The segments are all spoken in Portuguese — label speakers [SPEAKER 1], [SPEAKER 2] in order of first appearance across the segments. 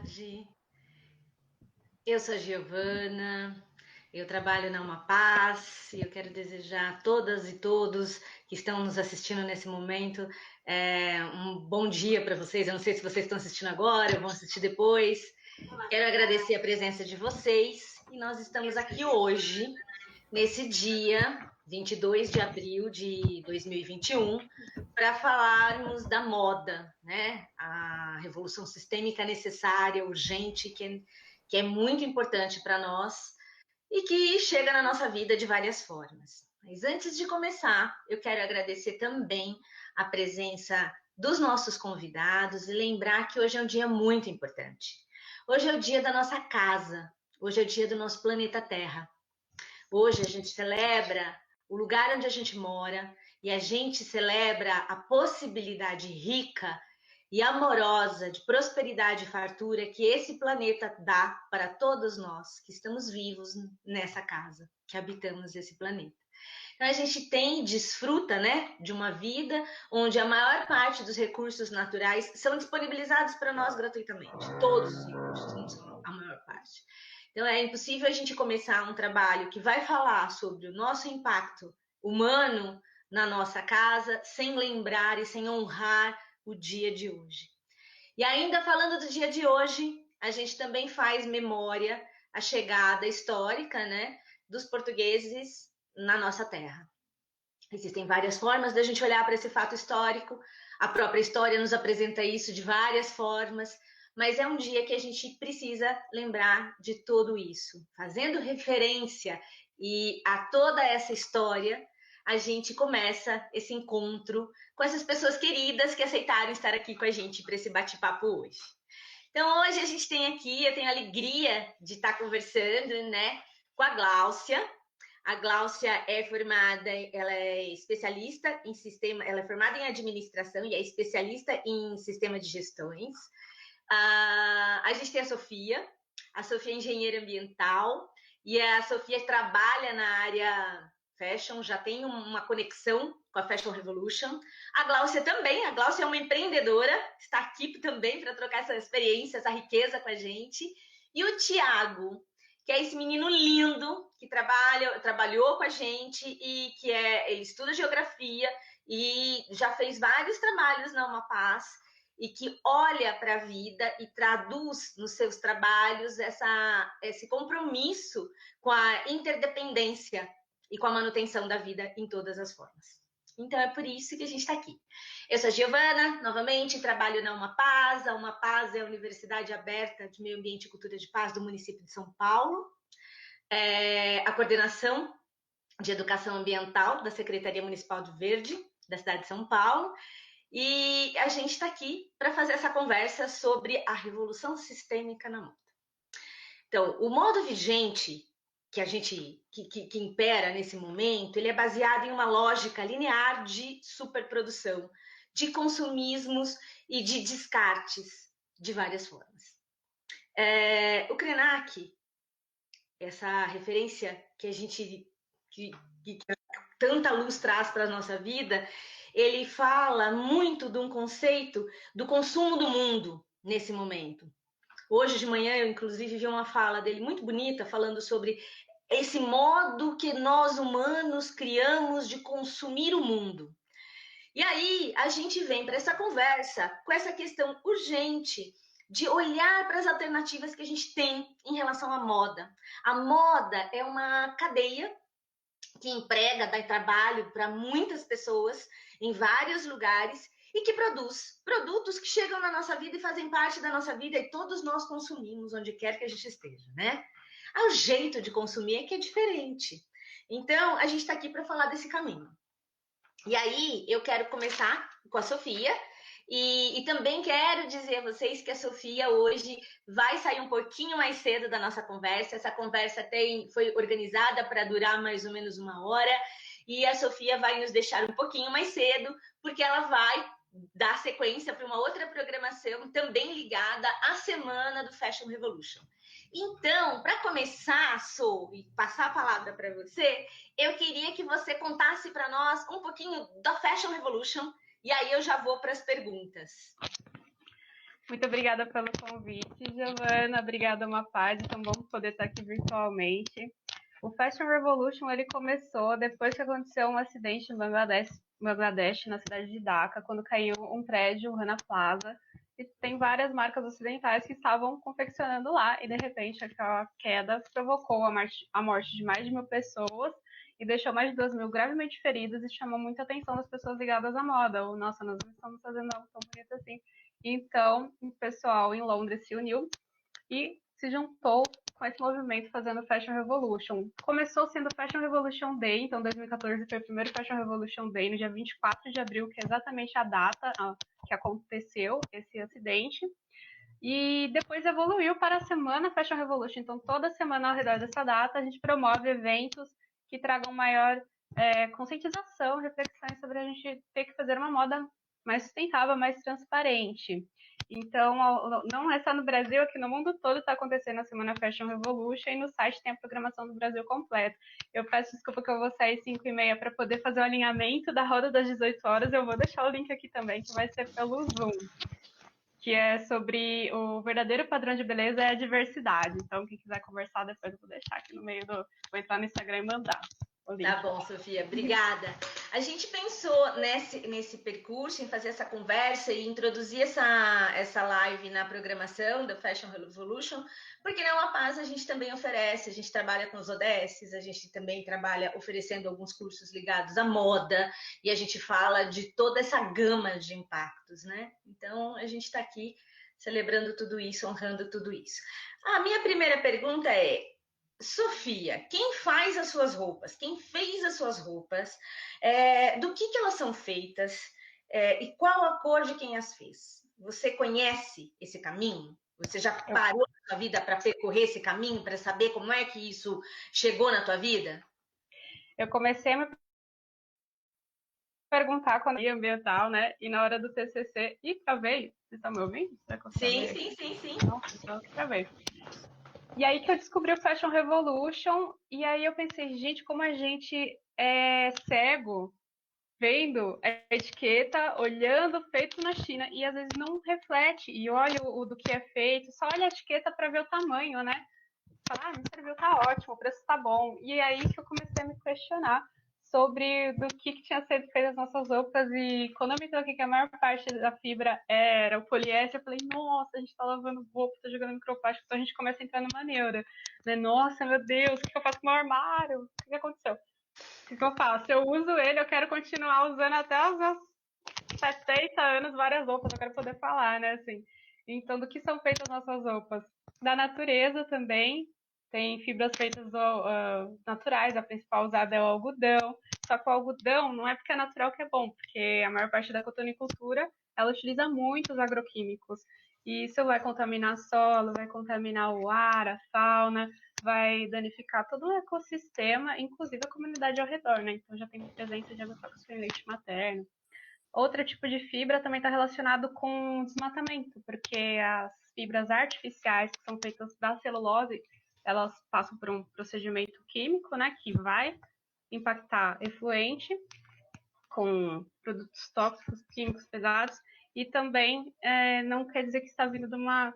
[SPEAKER 1] tarde. Eu sou a Giovana, eu trabalho na Amapaz e eu quero desejar a todas e todos que estão nos assistindo nesse momento um bom dia para vocês. Eu não sei se vocês estão assistindo agora ou vão assistir depois. Quero agradecer a presença de vocês e nós estamos aqui hoje, nesse dia 22 de abril de 2021, para falarmos da moda, né? A revolução sistêmica necessária, urgente, que é muito importante para nós e que chega na nossa vida de várias formas. Mas antes de começar, eu quero agradecer também a presença dos nossos convidados e lembrar que hoje é um dia muito importante. Hoje é o dia da nossa casa, hoje é o dia do nosso planeta Terra. Hoje a gente celebra o lugar onde a gente mora e a gente celebra a possibilidade rica e amorosa de prosperidade e fartura que esse planeta dá para todos nós que estamos vivos nessa casa, que habitamos esse planeta. Então a gente desfruta, né, de uma vida onde a maior parte dos recursos naturais são disponibilizados para nós gratuitamente. Todos os recursos, não são a maior parte. Então é impossível a gente começar um trabalho que vai falar sobre o nosso impacto humano na nossa casa sem lembrar e sem honrar o dia de hoje. E ainda falando do dia de hoje, a gente também faz memória à chegada histórica, né, dos portugueses na nossa terra. Existem várias formas da gente olhar para esse fato histórico, a própria história nos apresenta isso de várias formas, mas é um dia que a gente precisa lembrar de tudo isso. Fazendo referência a toda essa história, a gente começa esse encontro com essas pessoas queridas que aceitaram estar aqui com a gente para esse bate-papo hoje. Então, hoje a gente tem aqui, eu tenho a alegria de estar conversando, né, com a Gláucia. A Gláucia é formada, ela é especialista em sistema, ela é formada em administração e é especialista em sistema de gestões. A gente tem a Sofia é engenheira ambiental e a Sofia trabalha na área fashion, já tem uma conexão com a Fashion Revolution. A Gláucia também, a Gláucia é uma empreendedora, está aqui também para trocar essa experiência, essa riqueza com a gente. E o Tiago, que é esse menino lindo que trabalhou com a gente e que ele estuda geografia e já fez vários trabalhos na Amapaz e que olha para a vida e traduz nos seus trabalhos esse compromisso com a interdependência e com a manutenção da vida em todas as formas. Então é por isso que a gente está aqui. Eu sou a Giovana, novamente, trabalho na Amapaz. A Amapaz é a Universidade Aberta de Meio Ambiente e Cultura de Paz do município de São Paulo. A coordenação de Educação Ambiental da Secretaria Municipal de Verde, da cidade de São Paulo. E a gente está aqui para fazer essa conversa sobre a revolução sistêmica na moda. Então, o modo vigente que impera nesse momento, ele é baseado em uma lógica linear de superprodução, de consumismos e de descartes de várias formas. O Krenak, essa referência que a gente que tanta luz traz para a nossa vida, ele fala muito de um conceito do consumo do mundo nesse momento. Hoje de manhã eu, inclusive, vi uma fala dele muito bonita, falando sobre esse modo que nós humanos criamos de consumir o mundo. E aí a gente vem para essa conversa com essa questão urgente de olhar para as alternativas que a gente tem em relação à moda. A moda é uma cadeia que emprega, dá trabalho para muitas pessoas em vários lugares e que produz produtos que chegam na nossa vida e fazem parte da nossa vida e todos nós consumimos onde quer que a gente esteja, né? O jeito de consumir é que é diferente. Então, a gente está aqui para falar desse caminho. E aí, eu quero começar com a Sofia e também quero dizer a vocês que a Sofia hoje vai sair um pouquinho mais cedo da nossa conversa. Essa conversa foi organizada para durar mais ou menos 1 hora e a Sofia vai nos deixar um pouquinho mais cedo, porque ela vai dar sequência para uma outra programação também ligada à semana do Fashion Revolution. Então, para começar, Sou, e passar a palavra para você, eu queria que você contasse para nós um pouquinho da Fashion Revolution, e aí eu já vou para as perguntas.
[SPEAKER 2] Muito obrigada pelo convite, Giovana. Obrigada, uma paz. É tão bom poder estar aqui virtualmente. O Fashion Revolution ele começou depois que aconteceu um acidente em Bangladesh, na cidade de Dhaka, quando caiu um prédio, o Rana Plaza. E tem várias marcas ocidentais que estavam confeccionando lá, e de repente aquela queda provocou a morte de mais de 1.000 pessoas e deixou mais de 2.000 gravemente feridas e chamou muita atenção das pessoas ligadas à moda. Nossa, nós não estamos fazendo algo tão bonito assim. Então, o pessoal em Londres se uniu e se juntou com esse movimento fazendo Fashion Revolution. Começou sendo Fashion Revolution Day, então 2014 foi o primeiro Fashion Revolution Day, no dia 24 de abril, que é exatamente a data que aconteceu esse acidente. E depois evoluiu para a Semana Fashion Revolution. Então, toda semana ao redor dessa data, a gente promove eventos que tragam maior conscientização, reflexões sobre a gente ter que fazer uma moda mais sustentável, mais transparente. Então, não é só no Brasil, aqui no mundo todo está acontecendo a Semana Fashion Revolution e no site tem a programação do Brasil completo. Eu peço desculpa que eu vou sair 5h30 para poder fazer o alinhamento da roda das 18 horas. Eu vou deixar o link aqui também, que vai ser pelo Zoom, que é sobre o verdadeiro padrão de beleza é a diversidade. Então, quem quiser conversar depois, eu vou deixar aqui no meio do... Vou entrar no Instagram e mandar o link.
[SPEAKER 1] Tá bom, Sofia, obrigada. A gente pensou nesse percurso, em fazer essa conversa e introduzir essa live na programação da Fashion Revolution, porque na La Paz a gente também oferece, a gente trabalha com os ODSs, a gente também trabalha oferecendo alguns cursos ligados à moda, e a gente fala de toda essa gama de impactos, né? Então, a gente está aqui celebrando tudo isso, honrando tudo isso. A minha primeira pergunta é, Sofia, quem faz as suas roupas? Quem fez as suas roupas? Do que elas são feitas? E qual a cor de quem as fez? Você conhece esse caminho? Você já parou na sua vida para percorrer esse caminho, para saber como é que isso chegou na tua vida?
[SPEAKER 2] Eu comecei a me perguntar quando ia ambiental, né? E na hora do TCC, e travei. Vocês estão me ouvindo? Será que eu
[SPEAKER 1] Sim,
[SPEAKER 2] travei?
[SPEAKER 1] sim, sim, sim.
[SPEAKER 2] Não, então travei. E aí que eu descobri o Fashion Revolution, e aí eu pensei, gente, como a gente é cego vendo a etiqueta, olhando feito na China, e às vezes não reflete, e olha o do que é feito, só olha a etiqueta para ver o tamanho, né? Fala, me serviu, tá ótimo, o preço tá bom. E aí que eu comecei a me questionar sobre do que tinha sido feito as nossas roupas, e quando eu me toquei que a maior parte da fibra era o poliéster, eu falei, nossa, a gente tá lavando roupa, tá jogando microplástico, então a gente começa a entrar numa neura, né? Nossa, meu Deus, o que eu faço com o meu armário? O que aconteceu? O que eu faço? Eu uso ele, eu quero continuar usando até os meus 70 anos, várias roupas, eu quero poder falar, né, assim. Então, do que são feitas as nossas roupas? Da natureza também, tem fibras feitas naturais, a principal usada é o algodão, só que o algodão não é porque é natural que é bom, porque a maior parte da cotonicultura, ela utiliza muitos agroquímicos, e isso vai contaminar solo, vai contaminar o ar, a fauna, vai danificar todo o ecossistema, inclusive a comunidade ao redor, né? Então já tem presença de agrotóxicos em leite materno. Outro tipo de fibra também está relacionado com desmatamento, porque as fibras artificiais que são feitas da celulose, elas passam por um procedimento químico, né, que vai impactar efluente com produtos tóxicos, químicos pesados, e também não quer dizer que está vindo de uma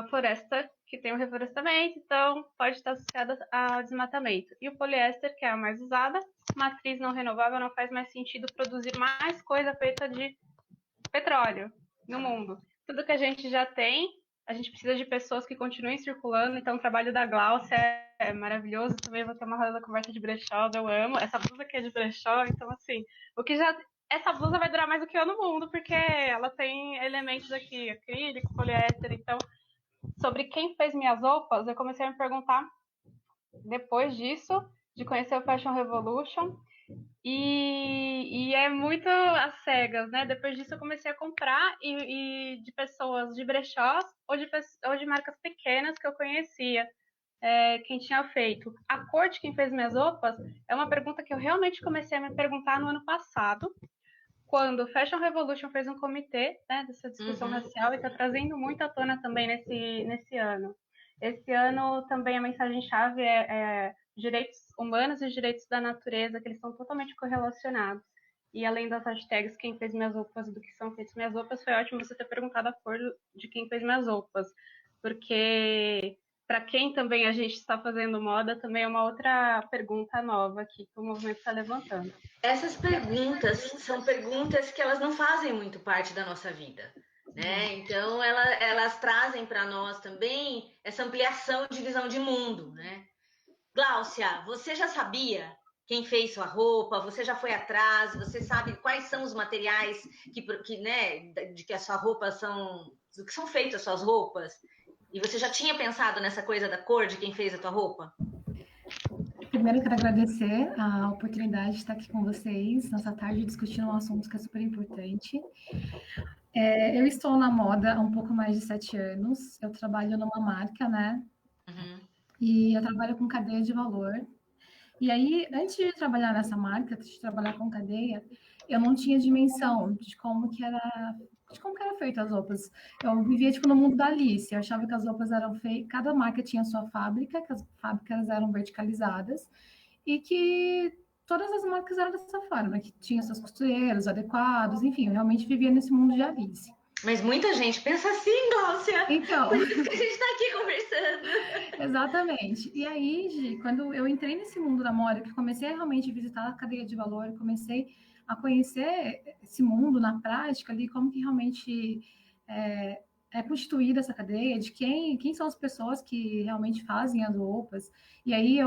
[SPEAKER 2] floresta que tem um reflorestamento, então pode estar associada a desmatamento. E o poliéster, que é a mais usada, matriz não renovável, não faz mais sentido produzir mais coisa feita de petróleo no mundo. Tudo que a gente já tem, a gente precisa de pessoas que continuem circulando, então o trabalho da Glaucia é maravilhoso, também vou ter uma roda da conversa de brechó, eu amo, essa blusa aqui é de brechó, então assim, o que já... Essa blusa vai durar mais do que eu no mundo, porque ela tem elementos aqui, acrílico, poliéster, então sobre quem fez minhas roupas, eu comecei a me perguntar depois disso, de conhecer o Fashion Revolution, e é muito às cegas, né? Depois disso eu comecei a comprar e de pessoas de brechós ou de marcas pequenas que eu conhecia, quem tinha feito. A cor de quem fez minhas roupas é uma pergunta que eu realmente comecei a me perguntar no ano passado, quando o Fashion Revolution fez um comitê, né, dessa discussão racial, e está trazendo muito à tona também nesse ano. Esse ano também a mensagem-chave é direitos humanos e direitos da natureza, que eles são totalmente correlacionados. E além das hashtags quem fez minhas roupas e do que são feitas minhas roupas, foi ótimo você ter perguntado a cor de quem fez minhas roupas. Porque para quem também a gente está fazendo moda, também é uma outra pergunta nova aqui que o movimento está levantando.
[SPEAKER 1] Essas perguntas são perguntas que elas não fazem muito parte da nossa vida, né? Então elas trazem para nós também essa ampliação de visão de mundo, né? Gláucia, você já sabia quem fez sua roupa? Você já foi atrás? Você sabe quais são os materiais né, de que a sua roupa são, do que são feitas as suas roupas? E você já tinha pensado nessa coisa da cor de quem fez a tua roupa?
[SPEAKER 3] Primeiro, eu quero agradecer a oportunidade de estar aqui com vocês nessa tarde discutindo um assunto que é super importante. Eu estou na moda há um pouco mais de 7 anos. Eu trabalho numa marca, né?
[SPEAKER 1] Uhum.
[SPEAKER 3] E eu trabalho com cadeia de valor. E aí, antes de trabalhar nessa marca, de trabalhar com cadeia, eu não tinha dimensão de como que era feita as roupas. Eu vivia tipo no mundo da Alice. Eu achava que as roupas eram feitas, cada marca tinha sua fábrica, que as fábricas eram verticalizadas e que todas as marcas eram dessa forma, que tinham seus costureiros adequados, enfim, eu realmente vivia nesse mundo de Alice.
[SPEAKER 1] Mas muita gente pensa assim, Gláucia.
[SPEAKER 3] Então,
[SPEAKER 1] por isso que a gente está aqui conversando.
[SPEAKER 3] Exatamente. E aí, Gi, quando eu entrei nesse mundo da moda, que comecei a realmente visitar a cadeia de valor, comecei a conhecer esse mundo na prática ali, como que realmente é constituída essa cadeia, de quem são as pessoas que realmente fazem as roupas. E aí,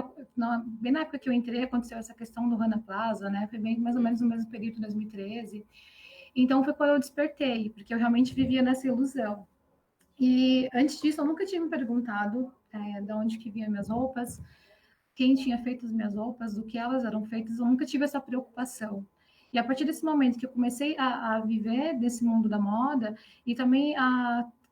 [SPEAKER 3] bem na época que eu entrei, aconteceu essa questão do Rana Plaza, né? Foi bem mais ou menos no mesmo período, 2013. Então, foi quando eu despertei, porque eu realmente vivia nessa ilusão. E antes disso, eu nunca tinha me perguntado de onde que vinham minhas roupas, quem tinha feito as minhas roupas, do que elas eram feitas, eu nunca tive essa preocupação. E a partir desse momento que eu comecei a viver desse mundo da moda e também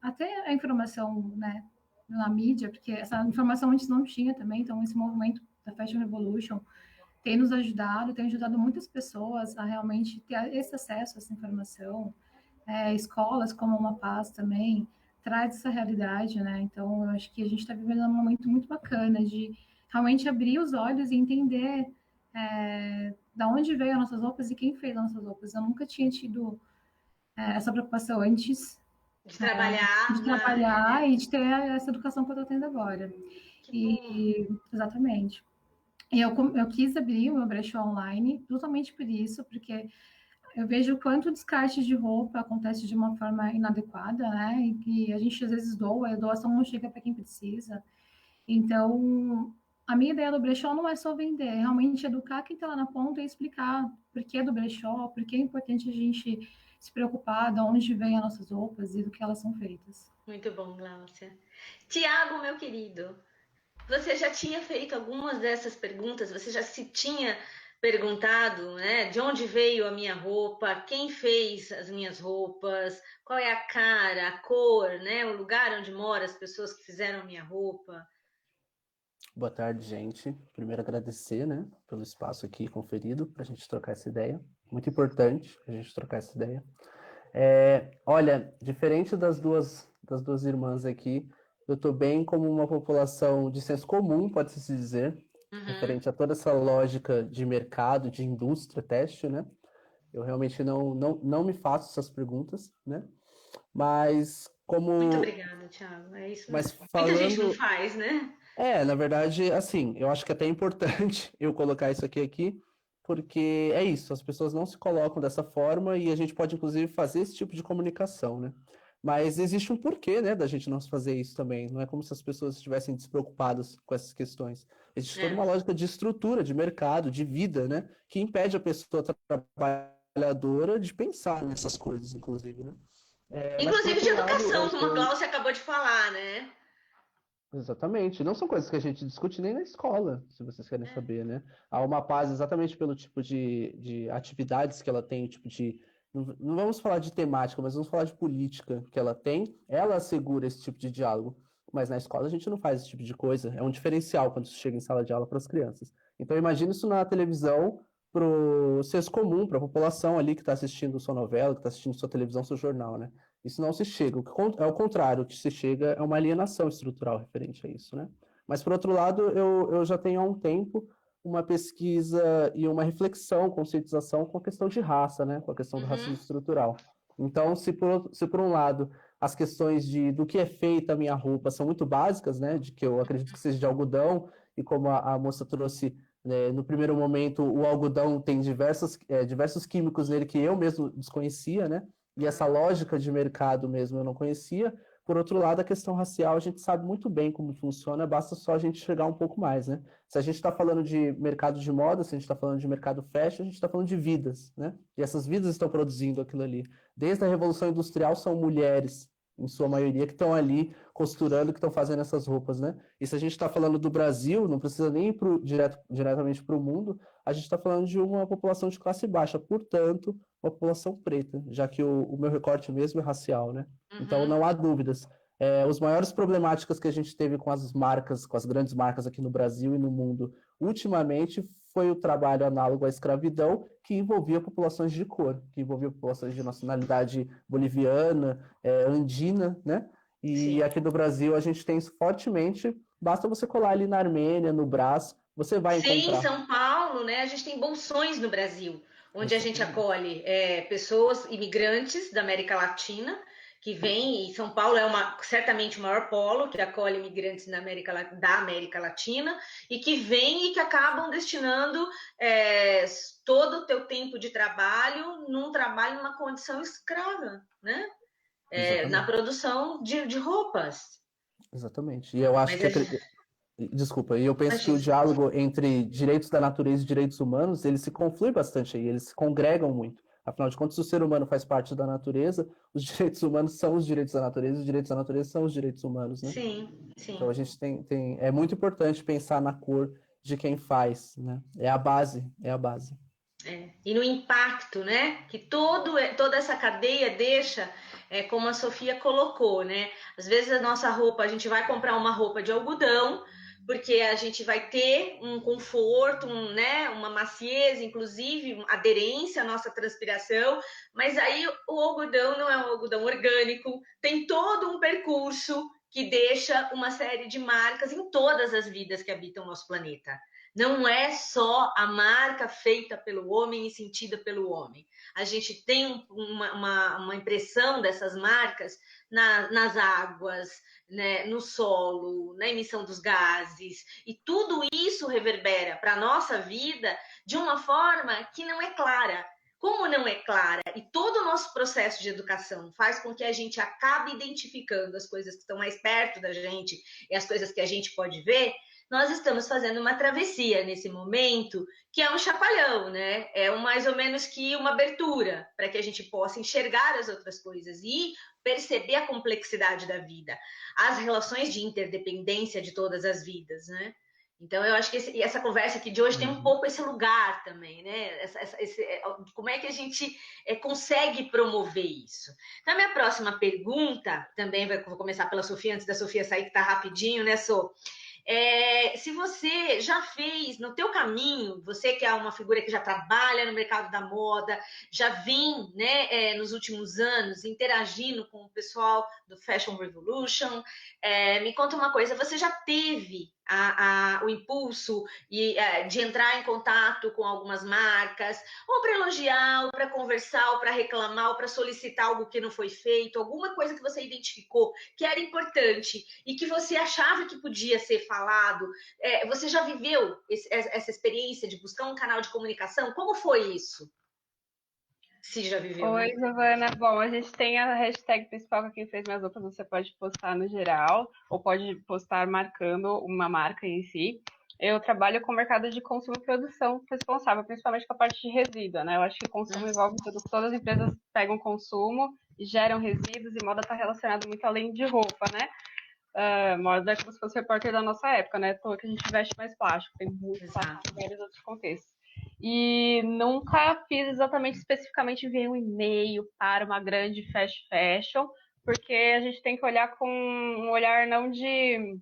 [SPEAKER 3] até a informação, né, na mídia, porque essa informação antes não tinha também, então esse movimento da Fashion Revolution tem nos ajudado, tem ajudado muitas pessoas a realmente ter esse acesso a essa informação. Escolas como uma Paz também traz essa realidade, né? Então, eu acho que a gente está vivendo um momento muito bacana de realmente abrir os olhos e entender da onde veio as nossas roupas e quem fez as nossas roupas. Eu nunca tinha tido essa preocupação antes
[SPEAKER 1] De trabalhar,
[SPEAKER 3] e de ter essa educação que eu estou tendo agora. Exatamente. E eu quis abrir o meu brechó online justamente por isso, porque eu vejo o quanto descarte de roupa acontece de uma forma inadequada, né? E que a gente às vezes doa, e a doação não chega para quem precisa. Então, a minha ideia do brechó não é só vender, é realmente educar quem está lá na ponta e explicar por que do brechó, por que é importante a gente se preocupar de onde vêm as nossas roupas e do que elas são feitas.
[SPEAKER 1] Muito bom, Gláucia. Tiago, meu querido, você já tinha feito algumas dessas perguntas? Você já se tinha perguntado, né, de onde veio a minha roupa, quem fez as minhas roupas, qual é a cara, a cor, né, o lugar onde moram as pessoas que fizeram a minha roupa?
[SPEAKER 4] Boa tarde, gente. Primeiro agradecer, né, pelo espaço aqui conferido para a gente trocar essa ideia. Muito importante a gente trocar essa ideia. Olha, diferente das duas irmãs aqui, eu estou bem como uma população de senso comum, pode-se dizer, referente a toda essa lógica de mercado, de indústria, têxtil, né? Eu realmente não me faço essas perguntas, né? Mas como...
[SPEAKER 1] Muito obrigada, Thiago. É isso mesmo.
[SPEAKER 4] Falando...
[SPEAKER 1] Muita gente não faz, né?
[SPEAKER 4] Na verdade, assim, eu acho que é até importante eu colocar isso aqui, porque é isso, as pessoas não se colocam dessa forma e a gente pode, inclusive, fazer esse tipo de comunicação, né? Mas existe um porquê, né, da gente não fazer isso também. Não é como se as pessoas estivessem despreocupadas com essas questões. Existe toda uma lógica de estrutura, de mercado, de vida, né, que impede a pessoa trabalhadora de pensar nessas coisas, inclusive, né?
[SPEAKER 1] Inclusive de educação, como a Gláucia acabou de falar, né?
[SPEAKER 4] Exatamente. Não são coisas que a gente discute nem na escola, se vocês querem saber, né? A Uma Paz, exatamente pelo tipo de atividades que ela tem, o tipo de... Não vamos falar de temática, mas vamos falar de política que ela tem. Ela assegura esse tipo de diálogo. Mas na escola a gente não faz esse tipo de coisa. É um diferencial quando chega em sala de aula para as crianças. Então imagina isso na televisão para o senso comum, para a população ali que está assistindo sua novela, que está assistindo sua televisão, seu jornal, né? Isso não se chega. É o contrário, o que se chega é uma alienação estrutural referente a isso, né? Mas, por outro lado, eu já tenho há um tempo uma pesquisa e uma reflexão, conscientização com a questão de raça, né? Com a questão do racismo
[SPEAKER 1] Uhum.
[SPEAKER 4] estrutural. Então, se por um lado as questões do que é feita a minha roupa são muito básicas, né? De que eu acredito que seja de algodão, e como a moça trouxe, né, no primeiro momento, o algodão tem diversos químicos nele que eu mesmo desconhecia, né? E essa lógica de mercado mesmo eu não conhecia. Por outro lado, a questão racial a gente sabe muito bem como funciona, basta só a gente chegar um pouco mais, né? Se a gente está falando de mercado de moda, se a gente está falando de mercado fashion, a gente está falando de vidas, né? E essas vidas estão produzindo aquilo ali. Desde a Revolução Industrial são mulheres, em sua maioria, que estão ali costurando, que estão fazendo essas roupas, né? E se a gente está falando do Brasil, não precisa nem ir diretamente para o mundo, a gente está falando de uma população de classe baixa, portanto, uma população preta, já que o meu recorte mesmo é racial, né? Então,
[SPEAKER 1] Uhum.
[SPEAKER 4] não há dúvidas. Os maiores problemáticas que a gente teve com as marcas, com as grandes marcas aqui no Brasil e no mundo, ultimamente, foi o trabalho análogo à escravidão, que envolvia populações de cor, que envolvia populações de nacionalidade boliviana, andina, né? E
[SPEAKER 1] Sim.
[SPEAKER 4] aqui no Brasil a gente tem isso fortemente, basta você colar ali na Armênia, no Brás, você vai
[SPEAKER 1] Sim,
[SPEAKER 4] encontrar.
[SPEAKER 1] São Paulo, né? A gente tem bolsões no Brasil, onde a gente
[SPEAKER 4] Exatamente.
[SPEAKER 1] acolhe pessoas imigrantes da América Latina que vêm, e São Paulo é certamente o maior polo que acolhe imigrantes da América Latina e que vêm e que acabam destinando todo o teu tempo de trabalho numa condição escrava, né? Na
[SPEAKER 4] Exatamente.
[SPEAKER 1] produção de roupas.
[SPEAKER 4] Exatamente. E eu acho
[SPEAKER 1] Mas
[SPEAKER 4] que
[SPEAKER 1] a gente,
[SPEAKER 4] Desculpa, e eu penso que o
[SPEAKER 1] imagina,
[SPEAKER 4] diálogo entre direitos da natureza e direitos humanos, eles se confluem bastante aí, eles se congregam muito. Afinal de contas, se o ser humano faz parte da natureza, os direitos humanos são os direitos da natureza, os direitos da natureza são os direitos humanos, né?
[SPEAKER 1] sim,
[SPEAKER 4] Então a
[SPEAKER 1] sim.
[SPEAKER 4] gente é muito importante pensar na cor de quem faz, né? É a base, é a base.
[SPEAKER 1] E no impacto, né, que toda essa cadeia deixa, como a Sofia colocou, né? Às vezes a nossa roupa, a gente vai comprar uma roupa de algodão, porque a gente vai ter um conforto, né, uma maciez, inclusive uma aderência à nossa transpiração, mas aí o algodão não é um algodão orgânico, tem todo um percurso que deixa uma série de marcas em todas as vidas que habitam o nosso planeta. Não é só a marca feita pelo homem e sentida pelo homem. A gente tem uma impressão dessas marcas nas águas, né, no solo, na emissão dos gases, e tudo isso reverbera para a nossa vida de uma forma que não é clara. Como não é clara e todo o nosso processo de educação faz com que a gente acabe identificando as coisas que estão mais perto da gente e as coisas que a gente pode ver, nós estamos fazendo uma travessia nesse momento, que é um chacoalhão, né? Mais ou menos que uma abertura para que a gente possa enxergar as outras coisas e perceber a complexidade da vida, as relações de interdependência de todas as vidas, né? Então, eu acho que essa conversa aqui de hoje tem um
[SPEAKER 4] Uhum.
[SPEAKER 1] pouco esse lugar também, né? Como é que a gente consegue promover isso? Então, a minha próxima pergunta, também vou começar pela Sofia, antes da Sofia sair, que está rapidinho, né, Sô? Se você já fez no teu caminho, você que é uma figura que já trabalha no mercado da moda, já vem, né, nos últimos anos interagindo com o pessoal do Fashion Revolution, me conta uma coisa, você já teve o impulso de entrar em contato com algumas marcas, ou para elogiar, ou para conversar, ou para reclamar, ou para solicitar algo que não foi feito, alguma coisa que você identificou que era importante e que você achava que podia ser falado? Você já viveu essa experiência de buscar um canal de comunicação? Como foi isso? Se já viveu,
[SPEAKER 2] Oi,
[SPEAKER 1] né?
[SPEAKER 2] Giovana. Bom, a gente tem a hashtag principal que quem fez minhas roupas, você pode postar no geral, ou pode postar marcando uma marca em si. Eu trabalho com o mercado de consumo e produção responsável, principalmente com a parte de resíduo, né? Eu acho que consumo envolve tudo, todas as empresas pegam consumo e geram resíduos, e moda está relacionada muito além de roupa, né? Moda é como se fosse repórter da nossa época, né? Então, que a gente veste mais plástico, tem muito plástico
[SPEAKER 1] Exato.
[SPEAKER 2] em vários outros contextos. E nunca fiz exatamente, especificamente, enviei um e-mail para uma grande fast fashion, porque a gente tem que olhar com um olhar não de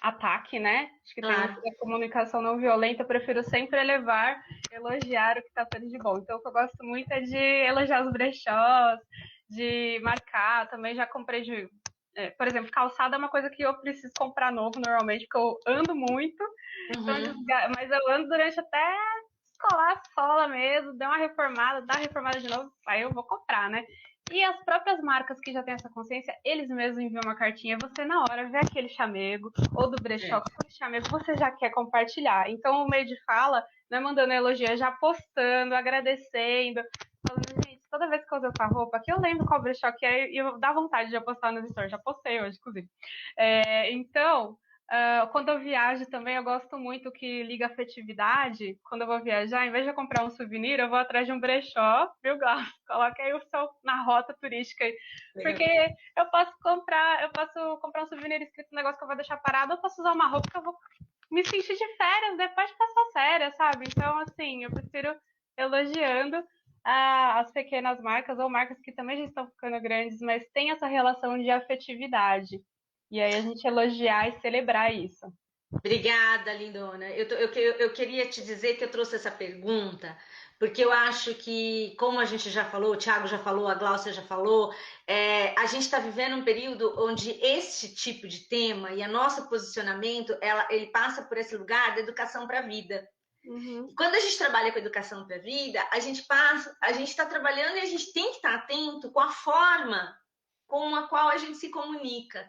[SPEAKER 2] ataque, né? Acho que tem muito
[SPEAKER 1] Claro.
[SPEAKER 2] da comunicação não violenta, eu prefiro sempre elogiar o que está sendo de bom. Então, o que eu gosto muito é de elogiar os brechós, de marcar, também já comprei por exemplo, calçado é uma coisa que eu preciso comprar novo normalmente, porque eu ando muito, então, mas eu ando durante até descolar a sola mesmo, dar uma reformada de novo, aí eu vou comprar, né? E as próprias marcas que já têm essa consciência, eles mesmos enviam uma cartinha, você na hora vê aquele chamego, ou do brechó, aquele chamego, você já quer compartilhar. Então o meio de fala, não é mandando elogio, é já postando, agradecendo, falando, gente, toda vez que eu uso essa roupa, que eu lembro qual brechó que é, e eu dá vontade de eu postar no stories, já postei hoje, inclusive. Então, quando eu viajo também, eu gosto muito que liga afetividade. Quando eu vou viajar, em vez de eu comprar um souvenir, eu vou atrás de um brechó, viu, Glaucio? Coloca aí o seu na rota turística aí. Porque eu posso comprar um souvenir escrito um negócio que eu vou deixar parado, eu posso usar uma roupa que eu vou me sentir de férias depois de passar férias, sabe? Então, assim, eu prefiro elogiando as pequenas marcas ou marcas que também já estão ficando grandes, mas tem essa relação de afetividade. E aí a gente elogiar e celebrar isso.
[SPEAKER 1] Obrigada, lindona. Eu queria te dizer que eu trouxe essa pergunta, porque eu acho que, como a gente já falou, o Thiago já falou, a Gláucia já falou, a gente está vivendo um período onde esse tipo de tema e o nosso posicionamento, ele passa por esse lugar da educação para a vida. E quando a gente trabalha com educação para a vida, a gente está trabalhando e a gente tem que estar atento com a forma com a qual a gente se comunica.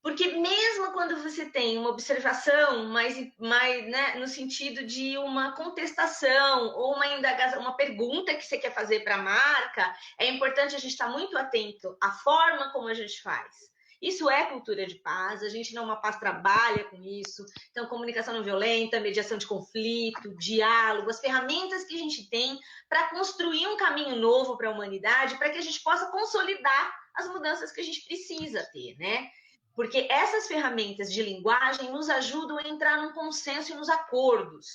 [SPEAKER 1] Porque mesmo quando você tem uma observação mais né, no sentido de uma contestação ou uma indagação, uma pergunta que você quer fazer para a marca, é importante a gente estar muito atento à forma como a gente faz. Isso é cultura de paz, a gente na Uma Paz trabalha com isso. Então, comunicação não violenta, mediação de conflito, diálogo, as ferramentas que a gente tem para construir um caminho novo para a humanidade, para que a gente possa consolidar as mudanças que a gente precisa ter, né? Porque essas ferramentas de linguagem nos ajudam a entrar num consenso e nos acordos.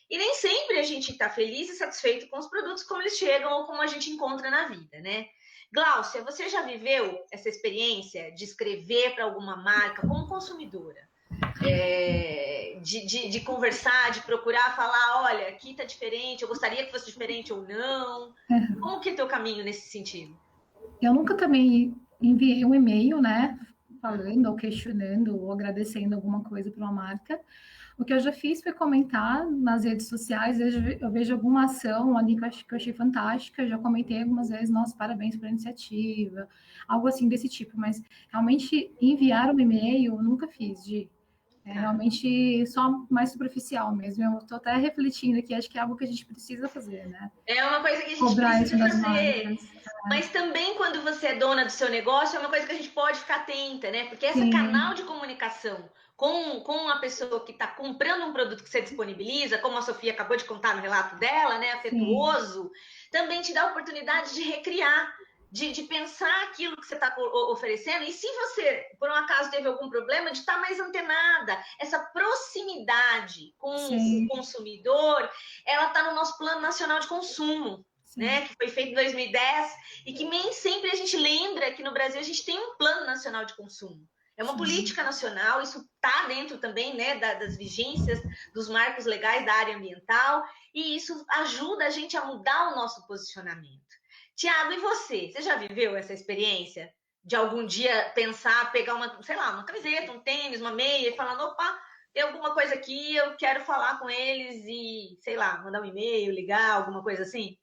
[SPEAKER 1] E nem sempre a gente está feliz e satisfeito com os produtos como eles chegam ou como a gente encontra na vida, né? Gláucia, você já viveu essa experiência de escrever para alguma marca como consumidora? De conversar, de procurar falar, olha, aqui está diferente, eu gostaria que fosse diferente ou não. Como que é teu caminho nesse sentido?
[SPEAKER 3] Eu nunca também enviei um e-mail, né? Falando ou questionando ou agradecendo alguma coisa para uma marca. O que eu já fiz foi comentar nas redes sociais, eu vejo alguma ação ali que eu achei fantástica, já comentei algumas vezes, nossa, parabéns pela iniciativa, algo assim desse tipo, mas realmente enviar um e-mail eu nunca fiz, realmente só mais superficial mesmo. Eu estou até refletindo aqui, acho que é algo que a gente precisa fazer, né?
[SPEAKER 1] É uma coisa que a gente
[SPEAKER 3] Cobrar
[SPEAKER 1] precisa
[SPEAKER 3] isso das
[SPEAKER 1] fazer.
[SPEAKER 3] marcas.
[SPEAKER 1] Mas também quando você é dona do seu negócio, é uma coisa que a gente pode ficar atenta, né? Porque esse
[SPEAKER 3] Sim.
[SPEAKER 1] canal de comunicação com a pessoa que está comprando um produto que você disponibiliza, como a Sofia acabou de contar no relato dela, né? Afetuoso, também te dá a oportunidade de recriar, de pensar aquilo que você está oferecendo. E se você, por um acaso, teve algum problema, de estar mais antenada. Essa proximidade com o consumidor, ela está no nosso Plano Nacional de Consumo. Né, que foi feito em 2010 e que nem sempre a gente lembra que no Brasil a gente tem um Plano Nacional de Consumo. É uma política nacional, isso está dentro também, né, das vigências dos marcos legais da área ambiental, e isso ajuda a gente a mudar o nosso posicionamento. Tiago, e você? Você já viveu essa experiência de algum dia pensar, pegar uma, sei lá, uma camiseta, um tênis, uma meia e falar, opa, tem alguma coisa aqui, eu quero falar com eles e, sei lá, mandar um e-mail, ligar, alguma coisa assim?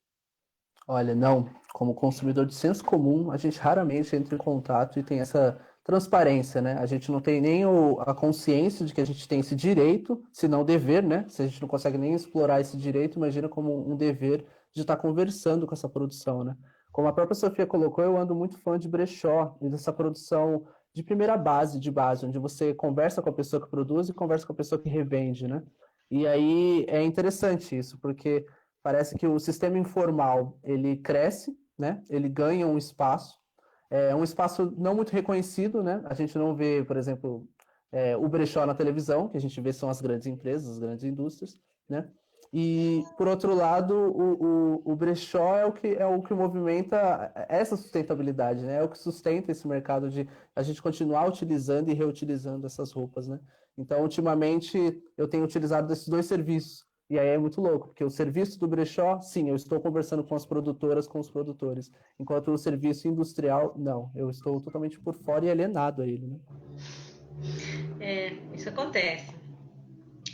[SPEAKER 4] Olha, não. Como consumidor de senso comum, a gente raramente entra em contato e tem essa transparência, né? A gente não tem nem a consciência de que a gente tem esse direito, se não dever, né? Se a gente não consegue nem explorar esse direito, imagina como um dever de estar conversando com essa produção, né? Como a própria Sofia colocou, eu ando muito fã de brechó e dessa produção de primeira base, de base, onde você conversa com a pessoa que produz e conversa com a pessoa que revende, né? E aí é interessante isso, porque parece que o sistema informal, ele cresce, né? Ele ganha um espaço não muito reconhecido, né? A gente não vê, por exemplo, o brechó na televisão, que a gente vê são as grandes empresas, as grandes indústrias, né? E, por outro lado, o brechó é o que movimenta essa sustentabilidade, né? É o que sustenta esse mercado de a gente continuar utilizando e reutilizando essas roupas, né? Então, ultimamente, eu tenho utilizado esses dois serviços. E aí é muito louco, porque o serviço do brechó, sim, eu estou conversando com as produtoras, com os produtores, enquanto o serviço industrial, não, eu estou totalmente por fora e alienado a ele, né?
[SPEAKER 1] Isso acontece.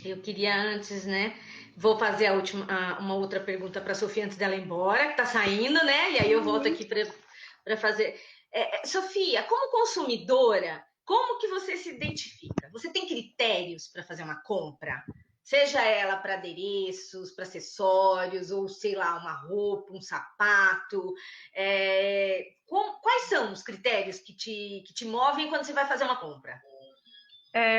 [SPEAKER 1] Eu queria antes, né? Vou fazer uma outra pergunta para a Sofia antes dela ir embora, que está saindo, né? E aí eu volto aqui para fazer. Sofia, como consumidora, como que você se identifica? Você tem critérios para fazer uma compra? Seja ela para adereços, para acessórios, ou sei lá, uma roupa, um sapato. Quais são os critérios que te movem quando você vai fazer uma compra?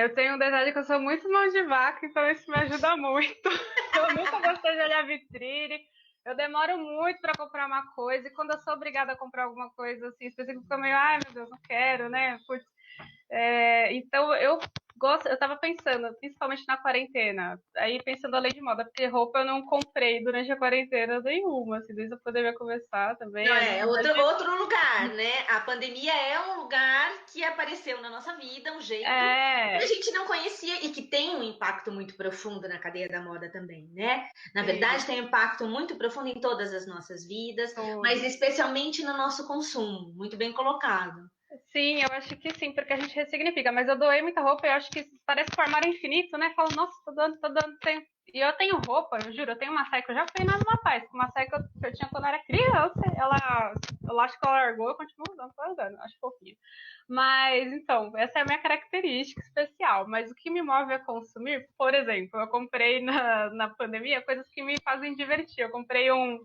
[SPEAKER 2] Eu tenho um detalhe que eu sou muito mão de vaca, então isso me ajuda muito. Eu nunca gostei de olhar vitrine. Eu demoro muito para comprar uma coisa, e quando eu sou obrigada a comprar alguma coisa assim, específica, eu fico meio, ai meu Deus, não quero, né? Então eu tava pensando, principalmente na quarentena, aí pensando além de moda, porque roupa eu não comprei durante a quarentena nenhuma, assim, desde eu poderia começar também.
[SPEAKER 1] Não, outro lugar, né? A pandemia é um lugar que apareceu na nossa vida, um jeito que a gente não conhecia e que tem um impacto muito profundo na cadeia da moda também, né? Na verdade, tem um impacto muito profundo em todas as nossas vidas, mas especialmente no nosso consumo, muito bem colocado.
[SPEAKER 2] Sim, eu acho que sim, porque a gente ressignifica, mas eu doei muita roupa e eu acho que parece que o armário é infinito, né? Falo, nossa, tô dando tempo. E eu tenho roupa, eu juro, eu tenho uma saia que eu já fui numa paz, uma saia que eu tinha quando eu era criança, eu acho que ela largou, eu continuo usando, tô usando, acho fofinho. Mas, então, essa é a minha característica especial, mas o que me move a consumir, por exemplo, eu comprei na pandemia coisas que me fazem divertir, eu comprei um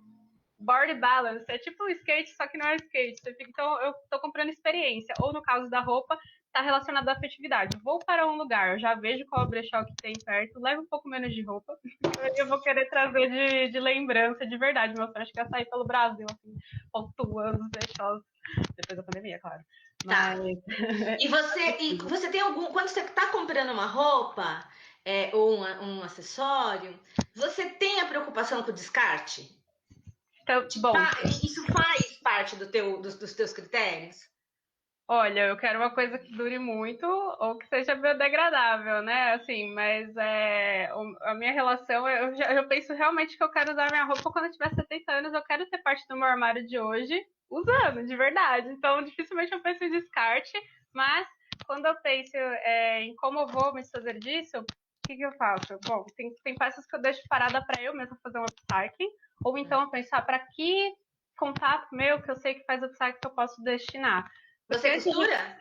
[SPEAKER 2] board balance, é tipo um skate, só que não é skate. Então, eu tô comprando experiência. Ou, no caso da roupa, tá relacionado à afetividade. Vou para um lugar, eu já vejo qual é o brechó que tem perto, levo um pouco menos de roupa. Eu vou querer trazer de lembrança, de verdade. Meu sonho acho que é sair pelo Brasil, assim, pontuando os brechós. Depois da pandemia, claro.
[SPEAKER 1] Tá.
[SPEAKER 2] Mas...
[SPEAKER 1] E você tem algum... Quando você tá comprando uma roupa ou um acessório, você tem a preocupação com o descarte?
[SPEAKER 2] Então, bom,
[SPEAKER 1] Isso faz parte dos teus critérios?
[SPEAKER 2] olha, eu quero uma coisa que dure muito ou que seja biodegradável, né? Assim, mas a minha relação, eu penso realmente que eu quero usar minha roupa quando eu tiver 70 anos, eu quero ter parte do meu armário de hoje usando, de verdade. Então, dificilmente eu penso em descarte, mas quando eu penso em como eu vou me desfazer disso, o que eu faço? Bom, tem peças que eu deixo parada para eu mesma fazer um upcycling, ou então eu pensar para que contato meu que eu sei que faz upcycling que eu posso destinar.
[SPEAKER 1] Você
[SPEAKER 2] Porque,
[SPEAKER 1] costura?
[SPEAKER 2] assim,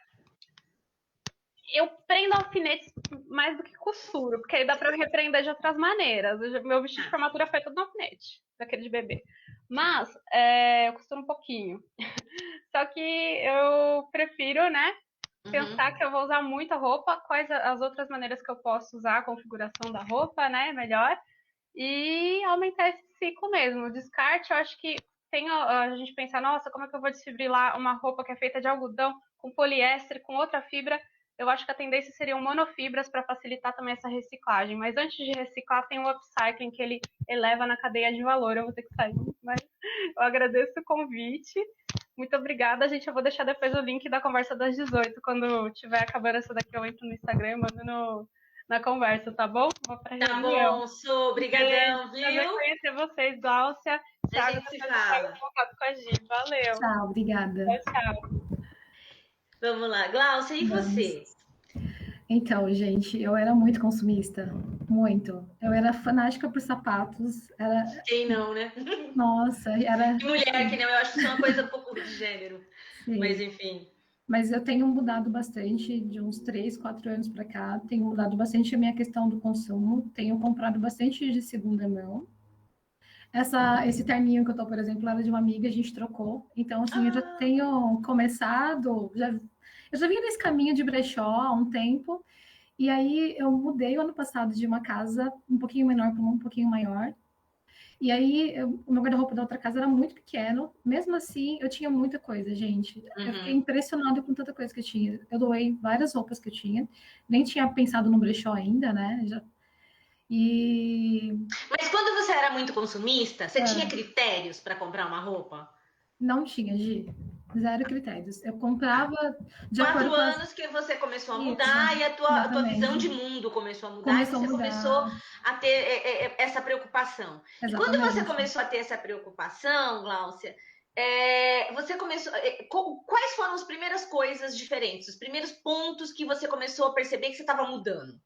[SPEAKER 2] eu prendo alfinetes mais do que costuro, porque aí dá pra eu repreender de outras maneiras. Meu vestido de formatura foi todo no alfinete, daquele de bebê. Mas eu costuro um pouquinho. Só que eu prefiro, né, pensar que eu vou usar muita roupa, quais as outras maneiras que eu posso usar a configuração da roupa, né, melhor, e aumentar esse ciclo mesmo. O descarte, eu acho que tem a gente pensar, nossa, como é que eu vou desfibrilar uma roupa que é feita de algodão, com poliéster, com outra fibra? Eu acho que a tendência seriam monofibras para facilitar também essa reciclagem. Mas antes de reciclar, tem o upcycling, que ele eleva na cadeia de valor. Eu vou ter que sair, mas eu agradeço o convite. Muito obrigada, gente. Eu vou deixar depois o link da conversa das 18. Quando tiver acabando essa daqui, eu entro no Instagram e mando na conversa, tá bom? Vou pra
[SPEAKER 1] Tá
[SPEAKER 2] reunião.
[SPEAKER 1] bom, Su, obrigadão, viu?
[SPEAKER 2] Prazer conhecer vocês, Gláucia.
[SPEAKER 1] A gente se fala.
[SPEAKER 2] Contato com a Gi. Valeu.
[SPEAKER 3] Tchau, obrigada.
[SPEAKER 2] Tchau.
[SPEAKER 1] Vamos lá, Gláucia, e você?
[SPEAKER 3] Então, gente, eu era muito consumista, muito. Eu era fanática por sapatos.
[SPEAKER 1] Quem não, né?
[SPEAKER 3] Nossa, era.
[SPEAKER 1] E mulher, que não, eu acho que isso é uma coisa um pouco de gênero. Sim. Mas enfim.
[SPEAKER 3] Mas eu tenho mudado bastante, de uns 3, 4 anos para cá, tenho mudado bastante a minha questão do consumo, tenho comprado bastante de segunda mão. Esse terninho que eu tô, por exemplo, era de uma amiga, a gente trocou. Então, assim, eu já tenho começado, eu já vinha nesse caminho de brechó há um tempo, e aí eu mudei o ano passado de uma casa um pouquinho menor para um pouquinho maior. E aí, o meu guarda-roupa da outra casa era muito pequeno. Mesmo assim, eu tinha muita coisa, gente. Eu fiquei impressionada com tanta coisa que eu tinha. Eu doei várias roupas que eu tinha. Nem tinha pensado no brechó ainda, né?
[SPEAKER 1] Mas quando você era muito consumista, você tinha critérios para comprar uma roupa?
[SPEAKER 3] Não tinha, Gi. Zero critérios. Eu comprava de
[SPEAKER 1] 4
[SPEAKER 3] acordo com as...
[SPEAKER 1] anos que você começou a
[SPEAKER 3] Isso,
[SPEAKER 1] mudar e a tua
[SPEAKER 3] exatamente.
[SPEAKER 1] visão de mundo começou a mudar
[SPEAKER 3] Começou
[SPEAKER 1] e você
[SPEAKER 3] a mudar.
[SPEAKER 1] começou a ter essa preocupação. E quando
[SPEAKER 3] Exatamente.
[SPEAKER 1] você começou a ter essa preocupação, Gláucia, você começou. Quais foram as primeiras coisas diferentes, os primeiros pontos que você começou a perceber que você estava mudando?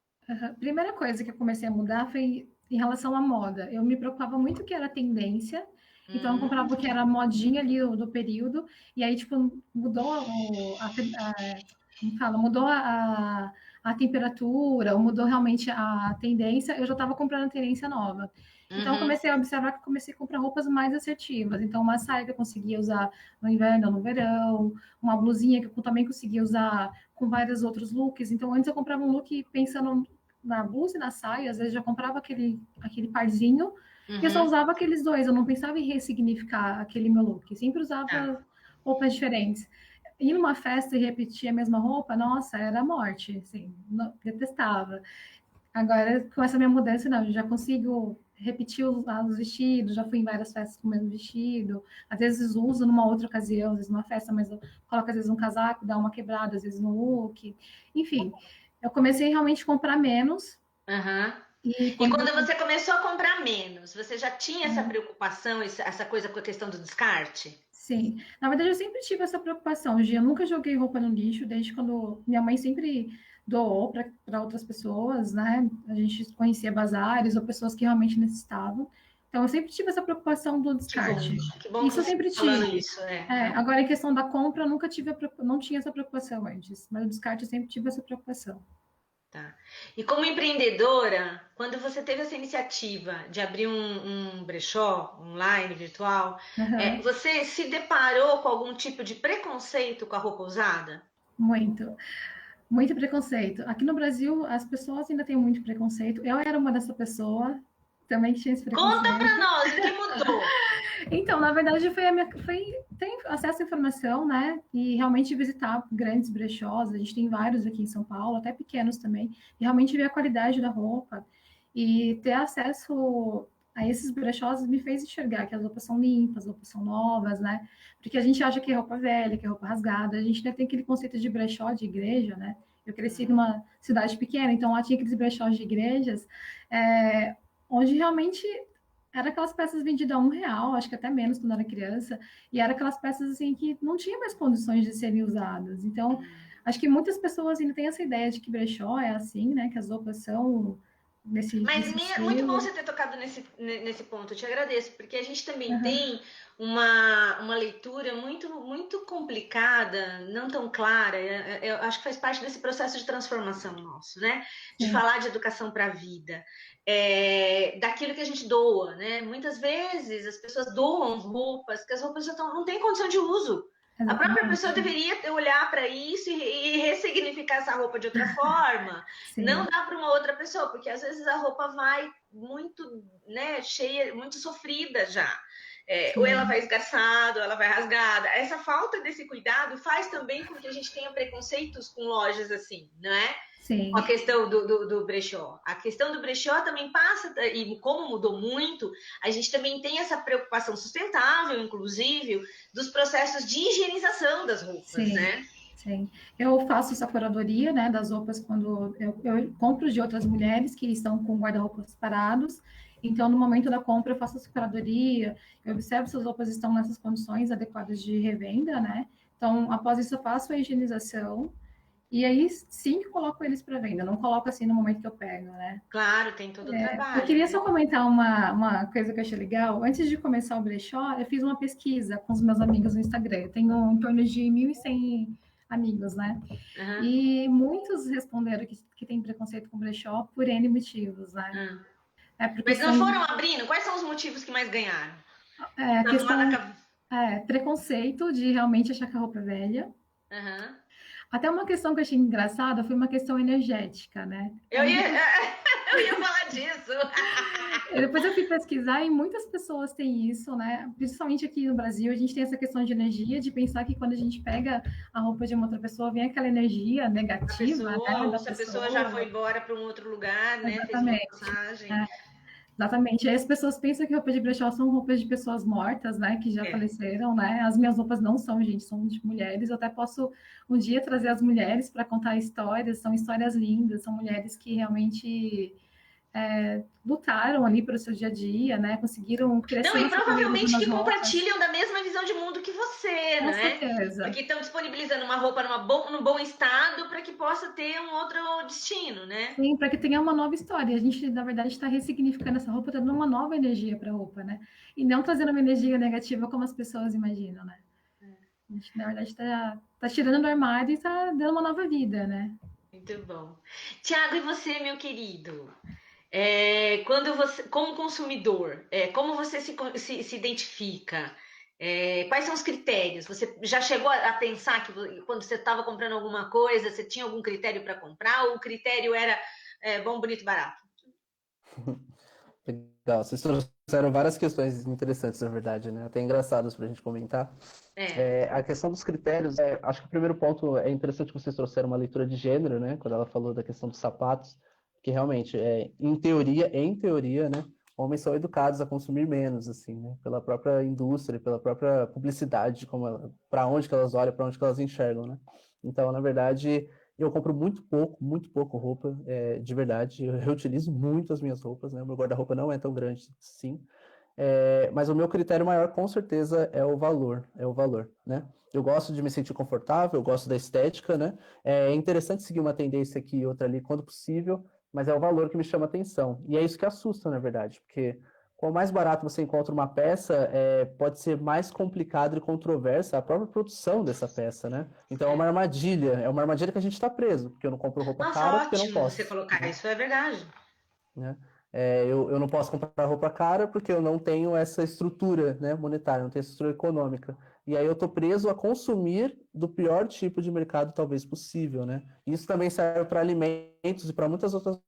[SPEAKER 3] Primeira coisa que eu comecei a mudar foi em relação à moda. Eu me preocupava muito que era tendência, então eu comprava o que era modinha ali do período, e aí, tipo, mudou como fala, mudou a temperatura, ou mudou realmente a tendência, eu já estava comprando a tendência nova. Então, eu comecei a observar que comecei a comprar roupas mais assertivas. Então, uma saia que eu conseguia usar no inverno ou no verão, uma blusinha que eu também conseguia usar com vários outros looks. Então, antes eu comprava um look pensando na blusa e na saia, às vezes já comprava aquele parzinho, e eu só usava aqueles dois, eu não pensava em ressignificar aquele meu look, eu sempre usava roupas diferentes. Ir numa festa e repetir a mesma roupa, nossa, era a morte, assim, não, detestava. Agora, com essa minha mudança, não, eu já consigo repetir os vestidos, já fui em várias festas com o mesmo vestido, às vezes uso numa outra ocasião, às vezes numa festa, mas eu coloco às vezes um casaco, dá uma quebrada, às vezes no look, enfim. Eu comecei realmente a comprar menos.
[SPEAKER 1] E quando você começou a comprar menos, você já tinha essa preocupação, essa coisa com a questão do descarte?
[SPEAKER 3] Sim. Na verdade, eu sempre tive essa preocupação, Gia. Eu nunca joguei roupa no lixo, desde quando minha mãe sempre doou para outras pessoas, né? A gente conhecia bazares ou pessoas que realmente necessitavam. Então, eu sempre tive essa preocupação do descarte.
[SPEAKER 1] Que bom
[SPEAKER 3] Isso eu sempre tive.
[SPEAKER 1] Isso,
[SPEAKER 3] agora, em questão da compra, eu nunca tive não tinha essa preocupação antes, mas o descarte eu sempre tive essa preocupação.
[SPEAKER 1] Tá. E como empreendedora, quando você teve essa iniciativa de abrir um brechó online, virtual, você se deparou com algum tipo de preconceito com a roupa usada?
[SPEAKER 3] Muito. Muito preconceito. Aqui no Brasil, as pessoas ainda têm muito preconceito. Eu era uma dessa pessoa, também que tinha esse preconceito.
[SPEAKER 1] Conta pra nós, o que mudou?
[SPEAKER 3] Então, na verdade, tem acesso à informação, né? E realmente visitar grandes brechós. A gente tem vários aqui em São Paulo, até pequenos também. E realmente ver a qualidade da roupa. E ter acesso a esses brechós me fez enxergar que as roupas são limpas, as roupas são novas, né? Porque a gente acha que é roupa velha, que é roupa rasgada. A gente ainda tem aquele conceito de brechó de igreja, né? Eu cresci numa cidade pequena, então lá tinha aqueles brechós de igrejas, onde realmente era aquelas peças vendidas a R$1, acho que até menos quando era criança, e era aquelas peças assim que não tinha mais condições de serem usadas. Então, acho que muitas pessoas ainda têm essa ideia de que brechó é assim, né? Que as roupas são nesse
[SPEAKER 1] muito bom você ter tocado nesse ponto, eu te agradeço, porque a gente também tem uma leitura muito complicada, não tão clara, eu acho que faz parte desse processo de transformação nosso, né? De falar de educação para a vida, daquilo que a gente doa, né? Muitas vezes as pessoas doam roupas, que as roupas já não têm condição de uso. A própria pessoa deveria olhar para isso e ressignificar essa roupa de outra forma. Não dá para uma outra pessoa, porque às vezes a roupa vai muito, né, cheia, muito sofrida já. Ou ela vai esgarçada, ou ela vai rasgada. Essa falta desse cuidado faz também com que a gente tenha preconceitos com lojas assim, não é?
[SPEAKER 3] Sim.
[SPEAKER 1] Com a questão do brechó. A questão do brechó também passa, e como mudou muito, a gente também tem essa preocupação sustentável, inclusive, dos processos de higienização das roupas, né?
[SPEAKER 3] Sim. Eu faço essa curadoria, né, das roupas quando eu compro de outras mulheres que estão com guarda-roupas parados. Então, no momento da compra, eu faço essa curadoria, eu observo se as roupas estão nessas condições adequadas de revenda, né? Então, após isso, eu faço a higienização. E aí, sim, que coloco eles para venda. Não coloco assim no momento que eu pego, né?
[SPEAKER 1] Claro, tem todo o trabalho.
[SPEAKER 3] Eu queria só comentar uma coisa que eu achei legal. Antes de começar o brechó, eu fiz uma pesquisa com os meus amigos no Instagram. Eu tenho em torno de 1.100 amigos, né? E muitos responderam que tem preconceito com brechó por N motivos, né?
[SPEAKER 1] Mas não foram abrindo? Quais são os motivos que mais ganharam?
[SPEAKER 3] Preconceito de realmente achar que a roupa é velha. Até uma questão que eu achei engraçada foi uma questão energética, né?
[SPEAKER 1] Eu ia falar disso.
[SPEAKER 3] Depois eu fui pesquisar e muitas pessoas têm isso, né? Principalmente aqui no Brasil, a gente tem essa questão de energia, de pensar que quando a gente pega a roupa de uma outra pessoa, vem aquela energia negativa,
[SPEAKER 1] pessoa,
[SPEAKER 3] né?
[SPEAKER 1] Ou se a pessoa já foi embora para um outro lugar, né?
[SPEAKER 3] Exatamente.
[SPEAKER 1] Fez uma passagem.
[SPEAKER 3] Exatamente. Aí as pessoas pensam que roupa de brechó são roupas de pessoas mortas, né? Que já
[SPEAKER 1] É.
[SPEAKER 3] faleceram, né? As minhas roupas não são, gente, são de mulheres. Eu até posso um dia trazer as mulheres para contar histórias. São histórias lindas, são mulheres que realmente lutaram ali para o seu dia a dia, né? Conseguiram
[SPEAKER 1] Não,
[SPEAKER 3] crescer
[SPEAKER 1] e
[SPEAKER 3] nessa carreira
[SPEAKER 1] provavelmente
[SPEAKER 3] usando as
[SPEAKER 1] que
[SPEAKER 3] roupas.
[SPEAKER 1] compartilham da mesma visão de mundo que você,
[SPEAKER 3] Com
[SPEAKER 1] né?
[SPEAKER 3] certeza.
[SPEAKER 1] Porque estão disponibilizando uma roupa num bom estado para que possa ter um outro destino, né?
[SPEAKER 3] Sim, para que tenha uma nova história. A gente, na verdade, está ressignificando essa roupa, dando uma nova energia para a roupa, né? E não trazendo uma energia negativa como as pessoas imaginam, né? A gente, na verdade, tá tirando do armário e está dando uma nova vida, né?
[SPEAKER 1] Muito bom. Tiago, e você, meu querido? Quando você, como consumidor, como você se identifica? Quais são os critérios? Você já chegou a pensar que quando você estava comprando alguma coisa, você tinha algum critério para comprar? Ou o critério era bom, bonito, barato?
[SPEAKER 4] Legal, vocês trouxeram várias questões interessantes, na verdade, né? Até engraçadas para a gente comentar.
[SPEAKER 1] É.
[SPEAKER 4] A questão dos critérios, acho que o primeiro ponto é interessante que vocês trouxeram uma leitura de gênero, né? Quando ela falou da questão dos sapatos, que realmente, em teoria, né? Homens são educados a consumir menos, assim, né? Pela própria indústria, pela própria publicidade, para onde que elas olham, para onde que elas enxergam, né? Então, na verdade, eu compro muito pouco roupa, de verdade. Eu reutilizo muito as minhas roupas, né? O meu guarda-roupa não é tão grande, sim. Mas o meu critério maior, com certeza, é o valor, né? Eu gosto de me sentir confortável, eu gosto da estética, né? É interessante seguir uma tendência aqui e outra ali quando possível, mas é o valor que me chama atenção. E é isso que assusta, na verdade, porque quanto mais barato você encontra uma peça, pode ser mais complicado e controversa a própria produção dessa peça, né? Então é uma armadilha que a gente está preso, porque eu não compro roupa
[SPEAKER 1] Nossa,
[SPEAKER 4] cara porque eu não
[SPEAKER 1] ótimo você
[SPEAKER 4] posso,
[SPEAKER 1] colocar
[SPEAKER 4] né?
[SPEAKER 1] isso, é verdade.
[SPEAKER 4] Né? Eu não posso comprar roupa cara porque eu não tenho essa estrutura, né, monetária, não tenho essa estrutura econômica. E aí eu estou preso a consumir do pior tipo de mercado talvez possível, né? Isso também serve para alimentos e para muitas outras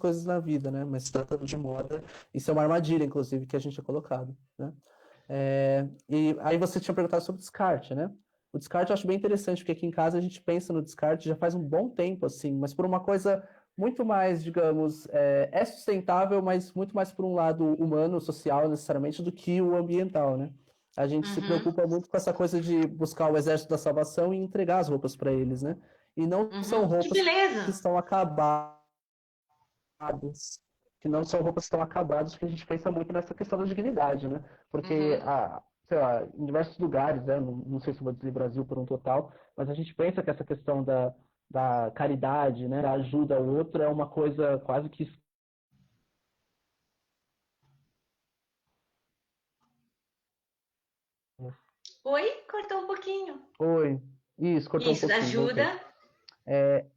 [SPEAKER 4] coisas na vida, né? Mas se tratando de moda, isso é uma armadilha, inclusive, que a gente é colocado, né? E aí você tinha perguntado sobre descarte, né? O descarte eu acho bem interessante, porque aqui em casa a gente pensa no descarte já faz um bom tempo, assim, mas por uma coisa muito mais, digamos, sustentável, mas muito mais por um lado humano, social, necessariamente, do que o ambiental, né? A gente se
[SPEAKER 1] Uhum,
[SPEAKER 4] preocupa muito com essa coisa de buscar o exército da salvação e entregar as roupas para eles, né? E não são
[SPEAKER 1] uhum. Que
[SPEAKER 4] roupas que
[SPEAKER 1] beleza!
[SPEAKER 4] estão acabadas, que não são roupas que estão acabadas, porque a gente pensa muito nessa questão da dignidade, né? Porque,
[SPEAKER 1] Uhum.
[SPEAKER 4] sei lá, em diversos lugares, né? Não sei se eu vou dizer Brasil por um total, mas a gente pensa que essa questão da caridade, né? Da ajuda ao outro é uma coisa quase que...
[SPEAKER 1] Oi, cortou um pouquinho.
[SPEAKER 4] Oi, isso, cortou um
[SPEAKER 1] Isso,
[SPEAKER 4] pouquinho,
[SPEAKER 1] ajuda.
[SPEAKER 4] voltei.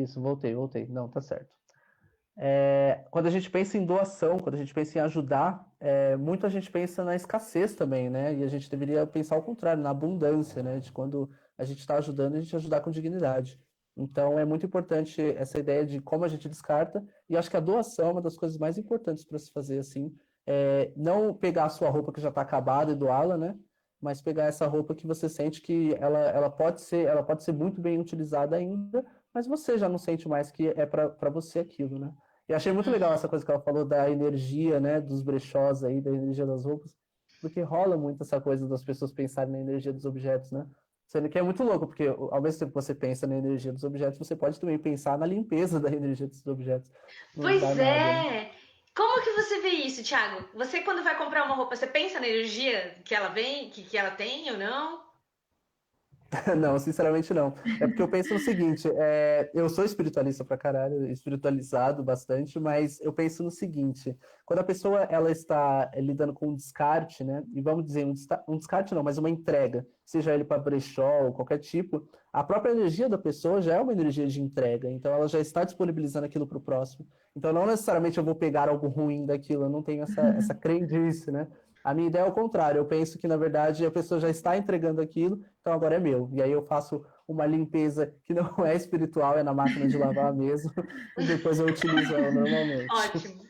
[SPEAKER 4] Isso, voltei. Não, tá certo. Quando a gente pensa em doação, quando a gente pensa em ajudar, muito a gente pensa na escassez também, né? E a gente deveria pensar ao contrário, na abundância, né? De quando a gente está ajudando, a gente ajudar com dignidade. Então, é muito importante essa ideia de como a gente descarta, e acho que a doação é uma das coisas mais importantes para se fazer assim. Não pegar a sua roupa que já está acabada e doá-la, né? Mas pegar essa roupa que você sente que ela pode ser muito bem utilizada ainda, mas você já não sente mais que é para você aquilo, né? E achei muito legal
[SPEAKER 1] Uhum.
[SPEAKER 4] essa coisa que ela falou da energia, né, dos brechós aí, da energia das roupas, porque rola muito essa coisa das pessoas pensarem na energia dos objetos, né? Sendo que é muito louco, porque ao mesmo tempo que você pensa na energia dos objetos, você pode também pensar na limpeza da energia dos objetos. Não dá
[SPEAKER 1] Pois
[SPEAKER 4] nada, né?
[SPEAKER 1] é. Como que você vê isso, Thiago? Você, quando vai comprar uma roupa, você pensa na energia que ela vem, que ela tem ou não?
[SPEAKER 4] Não, sinceramente não. É porque eu penso no seguinte, eu sou espiritualista pra caralho, espiritualizado bastante, mas eu penso no seguinte, quando a pessoa ela está lidando com um descarte, né, e vamos dizer, um descarte não, mas uma entrega, seja ele para brechó ou qualquer tipo, a própria energia da pessoa já é uma energia de entrega, então ela já está disponibilizando aquilo para o próximo. Então não necessariamente eu vou pegar algo ruim daquilo, eu não tenho essa crendice, né? A minha ideia é o contrário, eu penso que na verdade a pessoa já está entregando aquilo, então agora é meu. E aí eu faço uma limpeza que não é espiritual, é na máquina de lavar mesmo, e depois eu utilizo ela normalmente.
[SPEAKER 1] Ótimo.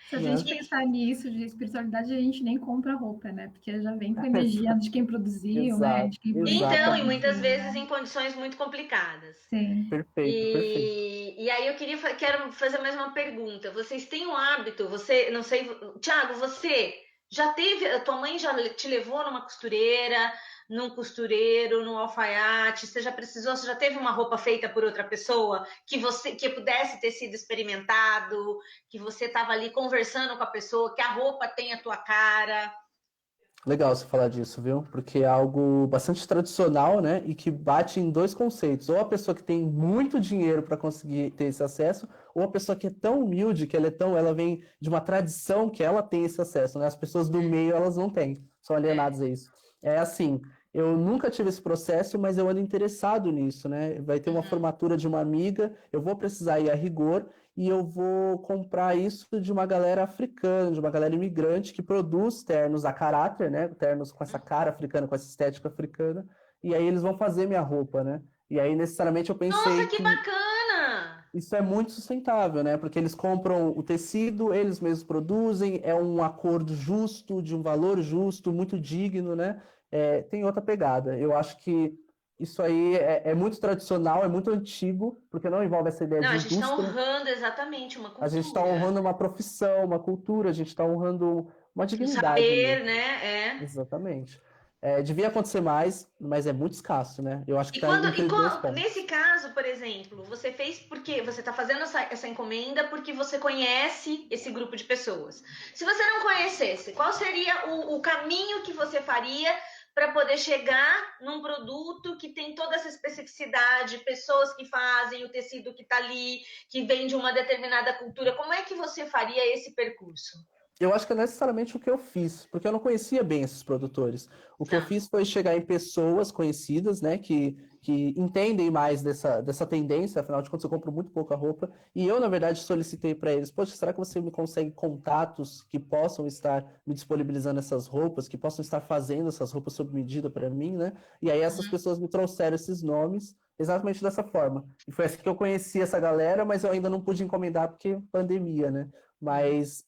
[SPEAKER 3] Se a
[SPEAKER 4] né?
[SPEAKER 3] gente pensar nisso de espiritualidade, a gente nem compra roupa, né? Porque já vem com a energia de quem produziu, né?
[SPEAKER 4] Exato,
[SPEAKER 3] De quem
[SPEAKER 1] Então, e
[SPEAKER 4] exatamente.
[SPEAKER 1] muitas
[SPEAKER 3] produziu,
[SPEAKER 1] vezes
[SPEAKER 3] né?
[SPEAKER 1] em condições muito complicadas.
[SPEAKER 3] Sim.
[SPEAKER 4] Perfeito, perfeito.
[SPEAKER 1] E aí eu quero fazer mais uma pergunta. Vocês têm um hábito, você, não sei, Thiago, você já teve, a tua mãe já te levou numa costureira, num costureiro, num alfaiate, você já teve uma roupa feita por outra pessoa que pudesse ter sido experimentado, que você estava ali conversando com a pessoa, que a roupa tem a tua cara?
[SPEAKER 4] Legal você falar disso, viu? Porque é algo bastante tradicional, né? E que bate em dois conceitos. Ou a pessoa que tem muito dinheiro para conseguir ter esse acesso, ou a pessoa que é tão humilde, que ela vem de uma tradição que ela tem esse acesso, né? As pessoas do meio, elas não têm, são alienadas a isso. É assim, eu nunca tive esse processo, mas eu ando interessado nisso, né? Vai ter uma formatura de uma amiga, eu vou precisar ir a rigor, e eu vou comprar isso de uma galera africana, de uma galera imigrante que produz ternos a caráter, né? Ternos com essa cara africana, com essa estética africana. E aí eles vão fazer minha roupa, né? E aí, necessariamente, eu
[SPEAKER 1] Nossa,
[SPEAKER 4] pensei
[SPEAKER 1] que
[SPEAKER 4] que
[SPEAKER 1] bacana!
[SPEAKER 4] isso é muito sustentável, né? Porque eles compram o tecido, eles mesmos produzem, é um acordo justo, de um valor justo, muito digno, né? É, tem outra pegada. Eu acho que isso aí é muito tradicional, é muito antigo, porque não envolve essa ideia
[SPEAKER 1] Não,
[SPEAKER 4] de
[SPEAKER 1] a gente está
[SPEAKER 4] indústria.
[SPEAKER 1] honrando exatamente uma
[SPEAKER 4] A gente está
[SPEAKER 1] cultura,
[SPEAKER 4] honrando uma profissão, uma cultura, a gente está honrando uma
[SPEAKER 1] um
[SPEAKER 4] dignidade
[SPEAKER 1] saber,
[SPEAKER 4] mesmo.
[SPEAKER 1] né? É.
[SPEAKER 4] Exatamente. É, devia acontecer mais, mas é muito escasso, né? Eu acho que
[SPEAKER 1] E
[SPEAKER 4] está entre dois
[SPEAKER 1] nesse
[SPEAKER 4] pontos.
[SPEAKER 1] caso, por exemplo, você fez porque você está fazendo essa encomenda porque você conhece esse grupo de pessoas. Se você não conhecesse, qual seria o caminho que você faria para poder chegar num produto que tem toda essa especificidade, pessoas que fazem, o tecido que está ali, que vem de uma determinada cultura? Como é que você faria esse percurso?
[SPEAKER 4] Eu acho que é necessariamente o que eu fiz, porque eu não conhecia bem esses produtores. O que eu
[SPEAKER 1] Tá.
[SPEAKER 4] fiz foi chegar em pessoas conhecidas, né, que entendem mais dessa tendência, afinal de contas eu compro muito pouca roupa, e eu, na verdade, solicitei para eles, poxa, será que você me consegue contatos que possam estar me disponibilizando essas roupas, que possam estar fazendo essas roupas sob medida para mim, né? E aí essas pessoas me trouxeram esses nomes exatamente dessa forma. E foi assim que eu conheci essa galera, mas eu ainda não pude encomendar porque pandemia, né? Mas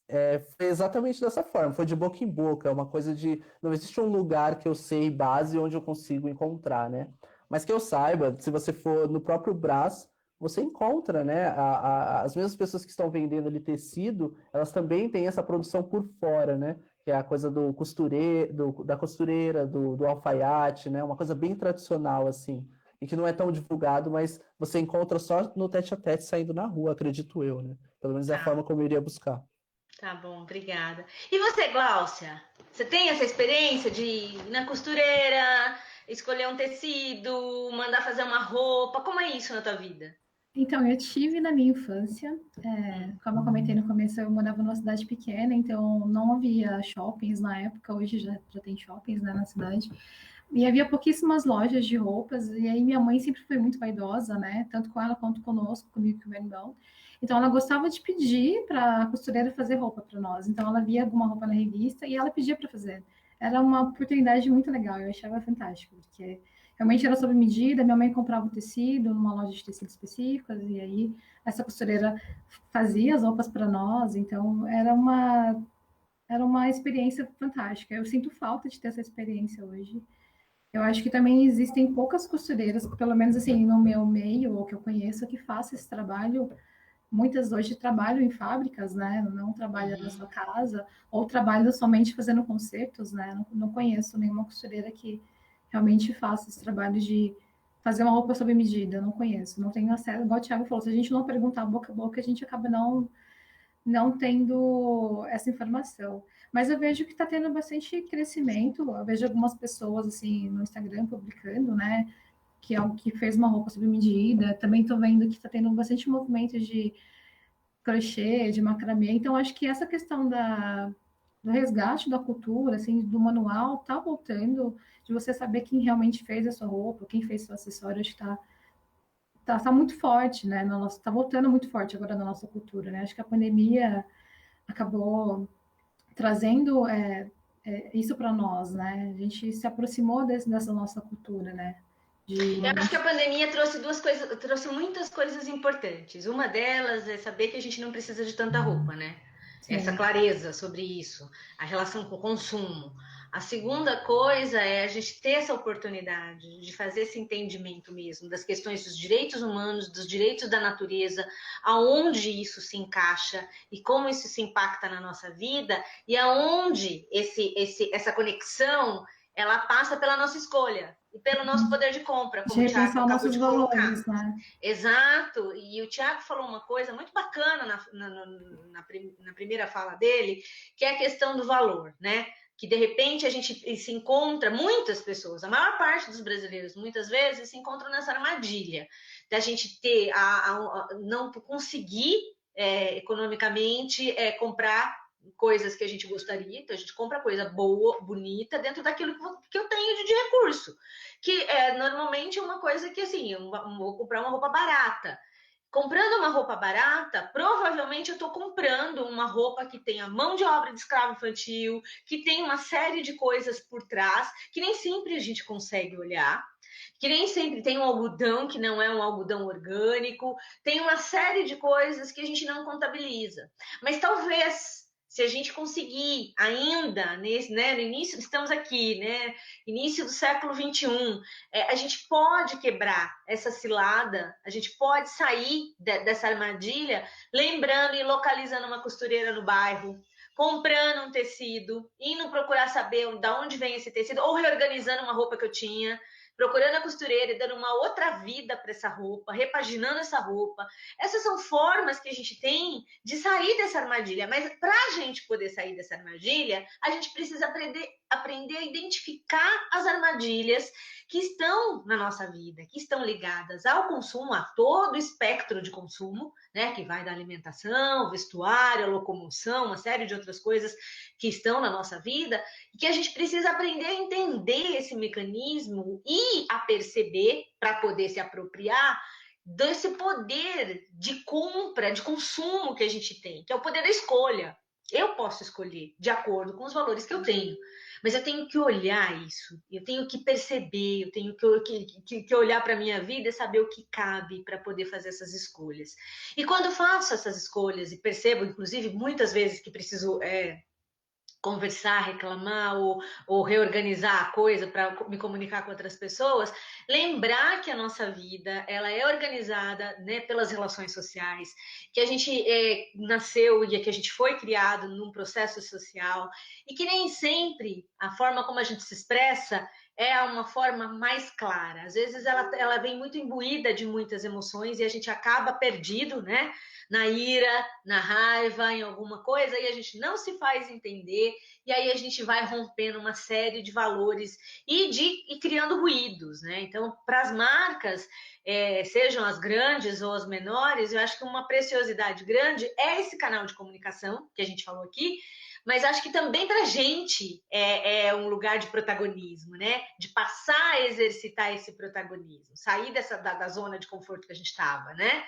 [SPEAKER 4] foi exatamente dessa forma, foi de boca em boca, é uma coisa de. Não existe um lugar que eu sei base onde eu consigo encontrar, né? Mas que eu saiba, se você for no próprio Brás, você encontra, né? As mesmas pessoas que estão vendendo ali tecido, elas também têm essa produção por fora, né? Que é a coisa do da costureira, do alfaiate, né? Uma coisa bem tradicional, assim. E que não é tão divulgado, mas você encontra só no tete-a-tete saindo na rua, acredito eu, né? Pelo menos é a
[SPEAKER 1] Tá.
[SPEAKER 4] forma como eu iria buscar.
[SPEAKER 1] Tá bom, obrigada. E você, Gláucia? Você tem essa experiência de ir na costureira, escolher um tecido, mandar fazer uma roupa? Como é isso na tua vida?
[SPEAKER 3] Então, eu tive na minha infância, como eu comentei no começo, eu morava numa cidade pequena, então não havia shoppings na época, hoje já tem shoppings, né, na cidade. E havia pouquíssimas lojas de roupas, e aí minha mãe sempre foi muito vaidosa, né? Tanto com ela quanto conosco, comigo e com o meu irmão. Então ela gostava de pedir para a costureira fazer roupa para nós. Então ela via alguma roupa na revista e ela pedia para fazer. Era uma oportunidade muito legal, eu achava fantástico, porque realmente era sob medida, minha mãe comprava o tecido numa loja de tecidos específicas, e aí essa costureira fazia as roupas para nós, então era uma experiência fantástica. Eu sinto falta de ter essa experiência hoje. Eu acho que também existem poucas costureiras, pelo menos assim, no meu meio, ou que eu conheço, que façam esse trabalho. Muitas hoje trabalham em fábricas, né? Não trabalham na sua casa, ou trabalham somente fazendo concertos, né? Não conheço nenhuma costureira que realmente faça esse trabalho de fazer uma roupa sob medida. Não conheço, não tenho acesso. Igual o Thiago falou, se a gente não perguntar boca a boca, a gente acaba não tendo essa informação. Mas eu vejo que está tendo bastante crescimento. Eu vejo algumas pessoas assim no Instagram publicando, né? Que é algo que fez uma roupa sob medida. Também estou vendo que está tendo bastante movimento de crochê, de macramê. Então, acho que essa questão do resgate da cultura, assim, do manual, está voltando, de você saber quem realmente fez a sua roupa, quem fez seu acessório, acho que tá muito forte, né? Tá voltando muito forte agora na nossa cultura, né? Acho que a pandemia acabou trazendo isso para nós, né? A gente se aproximou dessa nossa cultura, né? De
[SPEAKER 1] Eu acho que a pandemia trouxe duas coisas, trouxe muitas coisas importantes. Uma delas é saber que a gente não precisa de tanta roupa, né? essa clareza sobre isso, a relação com o consumo. A segunda coisa é a gente ter essa oportunidade de fazer esse entendimento mesmo das questões dos direitos humanos, dos direitos da natureza, aonde isso se encaixa e como isso se impacta na nossa vida e aonde essa conexão ela passa pela nossa escolha e pelo nosso poder de compra, como
[SPEAKER 3] De
[SPEAKER 1] o Thiago
[SPEAKER 3] repensar
[SPEAKER 1] acabou
[SPEAKER 3] nossos
[SPEAKER 1] de colocar.
[SPEAKER 3] valores, né?
[SPEAKER 1] Exato, e o Thiago falou uma coisa muito bacana na primeira fala dele, que é a questão do valor, né? Que de repente a gente se encontra, muitas pessoas, a maior parte dos brasileiros, muitas vezes, se encontram nessa armadilha da gente ter não conseguir economicamente comprar coisas que a gente gostaria, então a gente compra coisa boa, bonita, dentro daquilo que eu tenho de recurso, que normalmente é uma coisa que assim, eu vou comprar uma roupa barata. Comprando uma roupa barata, provavelmente eu estou comprando uma roupa que tenha mão de obra de escravo infantil, que tem uma série de coisas por trás, que nem sempre a gente consegue olhar, que nem sempre tem um algodão que não é um algodão orgânico, tem uma série de coisas que a gente não contabiliza. Mas talvez, se a gente conseguir ainda, no início, estamos aqui, né? Início do século XXI, a gente pode quebrar essa cilada, a gente pode sair dessa armadilha, lembrando e localizando uma costureira no bairro, comprando um tecido, indo procurar saber de onde vem esse tecido, ou reorganizando uma roupa que eu tinha, procurando a costureira e dando uma outra vida para essa roupa, repaginando essa roupa. Essas são formas que a gente tem de sair dessa armadilha, mas para a gente poder sair dessa armadilha, a gente precisa aprender a identificar as armadilhas que estão na nossa vida, que estão ligadas ao consumo, a todo o espectro de consumo, né, que vai da alimentação, vestuário, locomoção, uma série de outras coisas que estão na nossa vida, e que a gente precisa aprender a entender esse mecanismo e a perceber, para poder se apropriar desse poder de compra, de consumo que a gente tem, que é o poder da escolha. Eu posso escolher de acordo com os valores que eu tenho, mas eu tenho que olhar isso, eu tenho que perceber, eu tenho que olhar para a minha vida e saber o que cabe para poder fazer essas escolhas. E quando faço essas escolhas e percebo, inclusive, muitas vezes que preciso conversar, reclamar ou reorganizar a coisa para me comunicar com outras pessoas, lembrar que a nossa vida ela é organizada, né, pelas relações sociais, que a gente nasceu e que a gente foi criado num processo social e que nem sempre a forma como a gente se expressa é uma forma mais clara. Às vezes ela vem muito imbuída de muitas emoções e a gente acaba perdido, né? Na ira, na raiva, em alguma coisa, e a gente não se faz entender, e aí a gente vai rompendo uma série de valores e criando ruídos, né? Então, para as marcas, sejam as grandes ou as menores, eu acho que uma preciosidade grande é esse canal de comunicação que a gente falou aqui, mas acho que também para a gente é um lugar de protagonismo, né? De passar a exercitar esse protagonismo, sair da zona de conforto que a gente estava, né?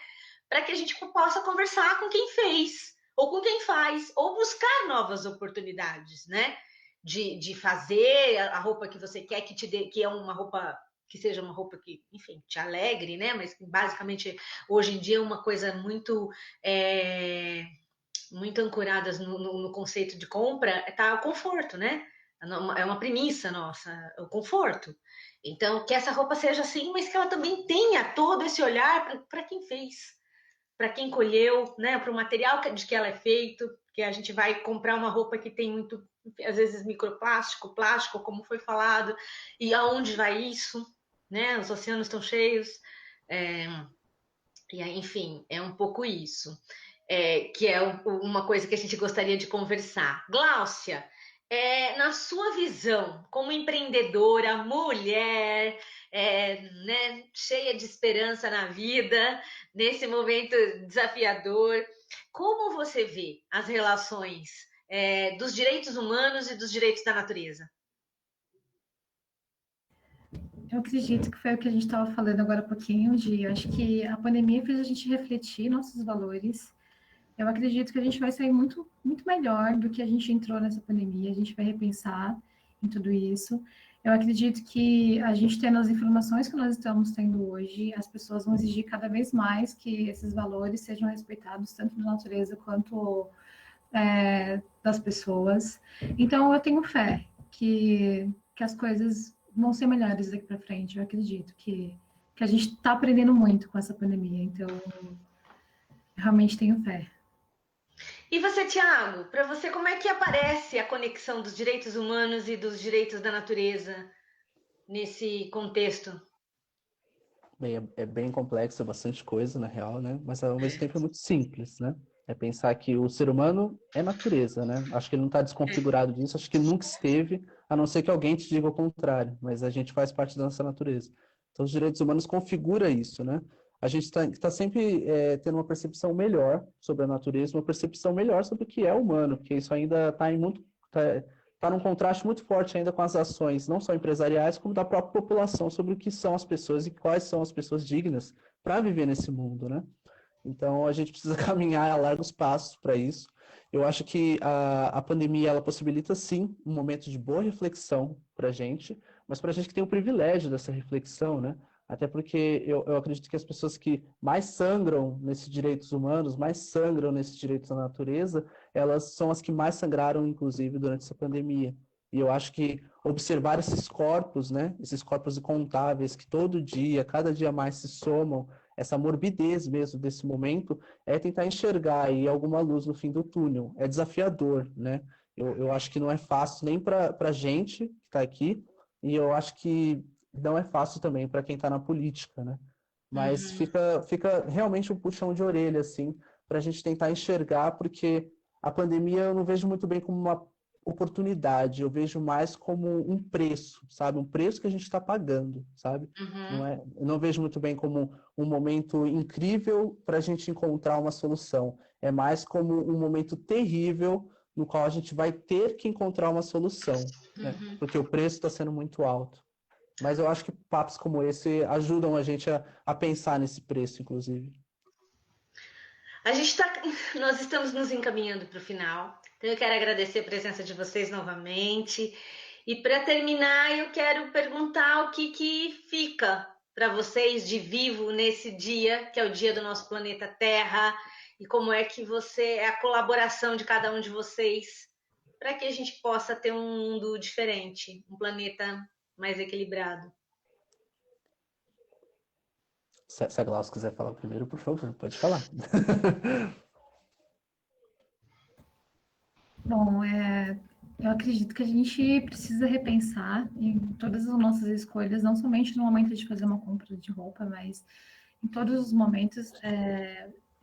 [SPEAKER 1] Para que a gente possa conversar com quem fez, ou com quem faz, ou buscar novas oportunidades, né? De fazer a roupa que você quer, que te dê, que é uma roupa que seja uma roupa que, enfim, te alegre, né? Mas basicamente hoje em dia é uma coisa muito muito ancoradas no conceito de compra, tá o conforto, né? É uma premissa nossa, o conforto. Então, que essa roupa seja assim, mas que ela também tenha todo esse olhar para quem fez, para quem colheu, né? Para o material de que ela é feito, que a gente vai comprar uma roupa que tem muito, às vezes, microplástico, plástico, como foi falado, e aonde vai isso, né? Os oceanos estão cheios. E aí, enfim, é um pouco isso. Que é uma coisa que a gente gostaria de conversar. Gláucia, na sua visão, como empreendedora, mulher, né, cheia de esperança na vida, nesse momento desafiador, como você vê as relações dos direitos humanos e dos direitos da natureza?
[SPEAKER 3] Eu acredito que foi o que a gente estava falando agora há pouquinho, acho que a pandemia fez a gente refletir nossos valores. Eu acredito que a gente vai sair muito, muito melhor do que a gente entrou nessa pandemia, a gente vai repensar em tudo isso. Eu acredito que a gente tendo as informações que nós estamos tendo hoje, as pessoas vão exigir cada vez mais que esses valores sejam respeitados, tanto na natureza quanto das pessoas. Então, eu tenho fé que as coisas vão ser melhores daqui para frente. Eu acredito que a gente está aprendendo muito com essa pandemia. Então, eu realmente tenho fé.
[SPEAKER 1] E você, Tiago, para você, como é que aparece a conexão dos direitos humanos e dos direitos da natureza nesse contexto?
[SPEAKER 4] Bem, é bem complexo, é bastante coisa, na real, né? Mas ao mesmo tempo é muito simples, né? É pensar que o ser humano é natureza, né? Acho que ele não está desconfigurado disso, acho que nunca esteve, a não ser que alguém te diga o contrário, mas a gente faz parte da nossa natureza. Então, os direitos humanos configura isso, né? A gente está sempre tendo uma percepção melhor sobre a natureza, uma percepção melhor sobre o que é humano, porque isso ainda está em muito. Tá num contraste muito forte ainda com as ações, não só empresariais, como da própria população, sobre o que são as pessoas e quais são as pessoas dignas para viver nesse mundo, né? Então, a gente precisa caminhar a largos passos para isso. Eu acho que a pandemia, ela possibilita, sim, um momento de boa reflexão para a gente, mas para a gente que tem o privilégio dessa reflexão, né? Até porque eu acredito que as pessoas que mais sangram nesses direitos humanos, mais sangram nesses direitos da natureza, elas são as que mais sangraram, inclusive, durante essa pandemia. E eu acho que observar esses corpos, né? Esses corpos incontáveis que todo dia, cada dia mais se somam, essa morbidez mesmo desse momento, é tentar enxergar aí alguma luz no fim do túnel. É desafiador, né? Eu acho que não é fácil nem para a gente que está aqui, e eu acho que não é fácil também para quem está na política, né? Mas
[SPEAKER 1] Uhum.
[SPEAKER 4] fica realmente um puxão de orelha, assim, para a gente tentar enxergar, porque a pandemia eu não vejo muito bem como uma oportunidade, eu vejo mais como um preço, sabe? Um preço que a gente está pagando, sabe?
[SPEAKER 1] Uhum.
[SPEAKER 4] Não é, eu não vejo muito bem como um momento incrível para a gente encontrar uma solução. É mais como um momento terrível no qual a gente vai ter que encontrar uma solução, né?
[SPEAKER 1] Uhum.
[SPEAKER 4] Porque o preço está sendo muito alto. Mas eu acho que papos como esse ajudam a gente a pensar nesse preço, inclusive.
[SPEAKER 1] A gente tá, nós estamos nos encaminhando para o final. Então eu quero agradecer a presença de vocês novamente. E para terminar, eu quero perguntar o que fica para vocês de vivo nesse dia, que é o dia do nosso planeta Terra, e como é que é a colaboração de cada um de vocês para que a gente possa ter um mundo diferente, um planeta mais equilibrado.
[SPEAKER 4] Se a Glaucia quiser falar primeiro, por favor, pode falar.
[SPEAKER 3] Bom, eu acredito que a gente precisa repensar em todas as nossas escolhas, não somente no momento de fazer uma compra de roupa, mas em todos os momentos.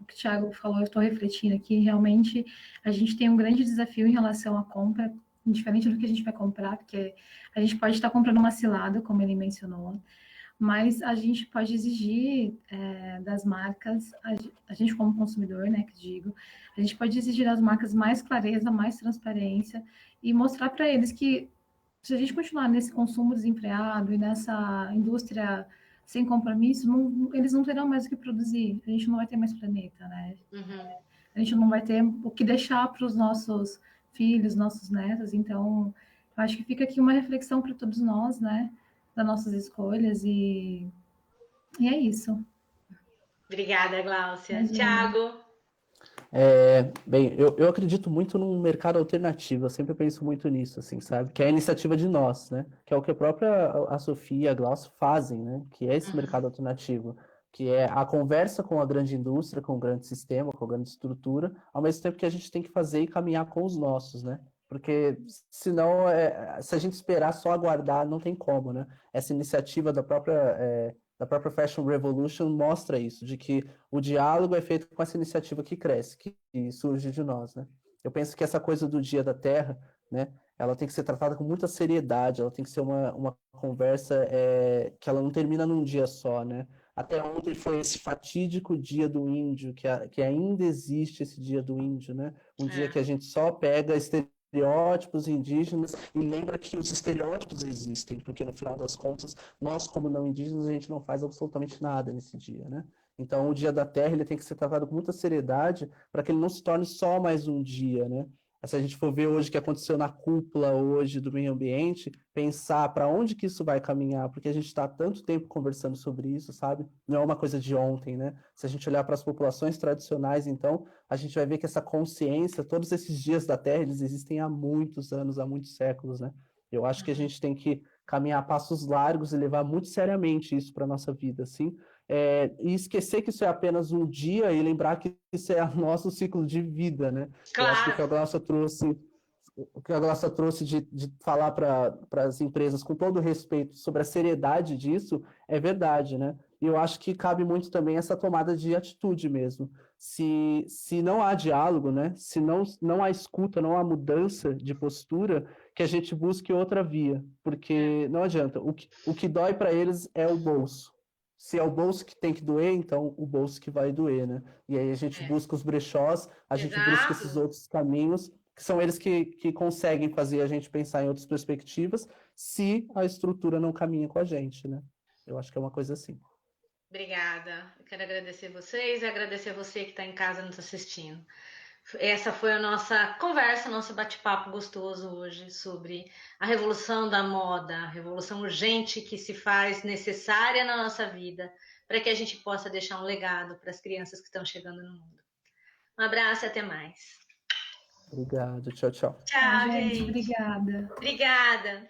[SPEAKER 3] O que o Thiago falou, eu estou refletindo aqui, realmente a gente tem um grande desafio em relação à compra, diferente do que a gente vai comprar, porque a gente pode estar comprando uma cilada, como ele mencionou, mas a gente pode exigir das marcas, a gente como consumidor, né, que digo, a gente pode exigir das marcas mais clareza, mais transparência e mostrar para eles que se a gente continuar nesse consumo desenfreado e nessa indústria sem compromisso, eles não terão mais o que produzir, a gente não vai ter mais planeta, né?
[SPEAKER 1] Uhum.
[SPEAKER 3] A gente não vai ter o que deixar para os nossos filhos, nossos netos, então eu acho que fica aqui uma reflexão para todos nós, né? Das nossas escolhas e é isso.
[SPEAKER 1] Obrigada, Gláucia.
[SPEAKER 3] Imagina.
[SPEAKER 1] Tiago.
[SPEAKER 4] Bem, eu acredito muito num mercado alternativo, eu sempre penso muito nisso, assim, sabe? Que é a iniciativa de nós, né? Que é o que a própria a Sofia e a Glaucia fazem, né? Que é esse mercado alternativo, que é a conversa com a grande indústria, com o grande sistema, com a grande estrutura, ao mesmo tempo que a gente tem que fazer e caminhar com os nossos, né? Porque senão, se a gente esperar só aguardar, não tem como, né? Essa iniciativa da própria Fashion Revolution mostra isso, de que o diálogo é feito com essa iniciativa que cresce, que surge de nós, né? Eu penso que essa coisa do Dia da Terra, né? Ela tem que ser tratada com muita seriedade, ela tem que ser uma conversa que ela não termina num dia só, né? Até ontem foi esse fatídico Dia do Índio, que ainda existe esse Dia do Índio, né? Um dia
[SPEAKER 1] É.
[SPEAKER 4] que a gente só pega estereótipos indígenas e lembra que os estereótipos existem, porque no final das contas, nós como não indígenas, a gente não faz absolutamente nada nesse dia, né? Então, o Dia da Terra ele tem que ser tratado com muita seriedade para que ele não se torne só mais um dia, né? Se a gente for ver hoje o que aconteceu na cúpula hoje do meio ambiente, pensar para onde que isso vai caminhar, porque a gente está há tanto tempo conversando sobre isso, sabe? Não é uma coisa de ontem, né? Se a gente olhar para as populações tradicionais, então, a gente vai ver que essa consciência, todos esses dias da Terra, eles existem há muitos anos, há muitos séculos, né? Eu acho que a gente tem que caminhar a passos largos e levar muito seriamente isso para a nossa vida, assim, e esquecer que isso é apenas um dia e lembrar que isso é nosso ciclo de vida, né? Eu acho que
[SPEAKER 1] Claro.
[SPEAKER 4] o que a Glaucia trouxe de falar para as empresas com todo o respeito sobre a seriedade disso é verdade, né? E eu acho que cabe muito também essa tomada de atitude mesmo. Se não há diálogo, né? Se não há escuta, não há mudança de postura, que a gente busque outra via, porque não adianta. O que dói para eles é o bolso. Se é o bolso que tem que doer, então o bolso que vai doer, né? E aí a gente busca os brechós, a gente busca esses
[SPEAKER 1] Exato.
[SPEAKER 4] outros caminhos, que são eles que conseguem fazer a gente pensar em outras perspectivas, se a estrutura não caminha com a gente, né? Eu acho que é uma coisa assim.
[SPEAKER 1] Obrigada. Eu quero agradecer vocês e agradecer você que está em casa nos assistindo. Essa foi a nossa conversa, nosso bate-papo gostoso hoje sobre a revolução da moda, a revolução urgente que se faz necessária na nossa vida para que a gente possa deixar um legado para as crianças que estão chegando no mundo. Um abraço e até mais.
[SPEAKER 4] Obrigado, tchau, tchau.
[SPEAKER 3] Tchau,
[SPEAKER 1] Tchau,
[SPEAKER 3] gente.
[SPEAKER 1] gente.
[SPEAKER 3] Obrigada.
[SPEAKER 1] Obrigada.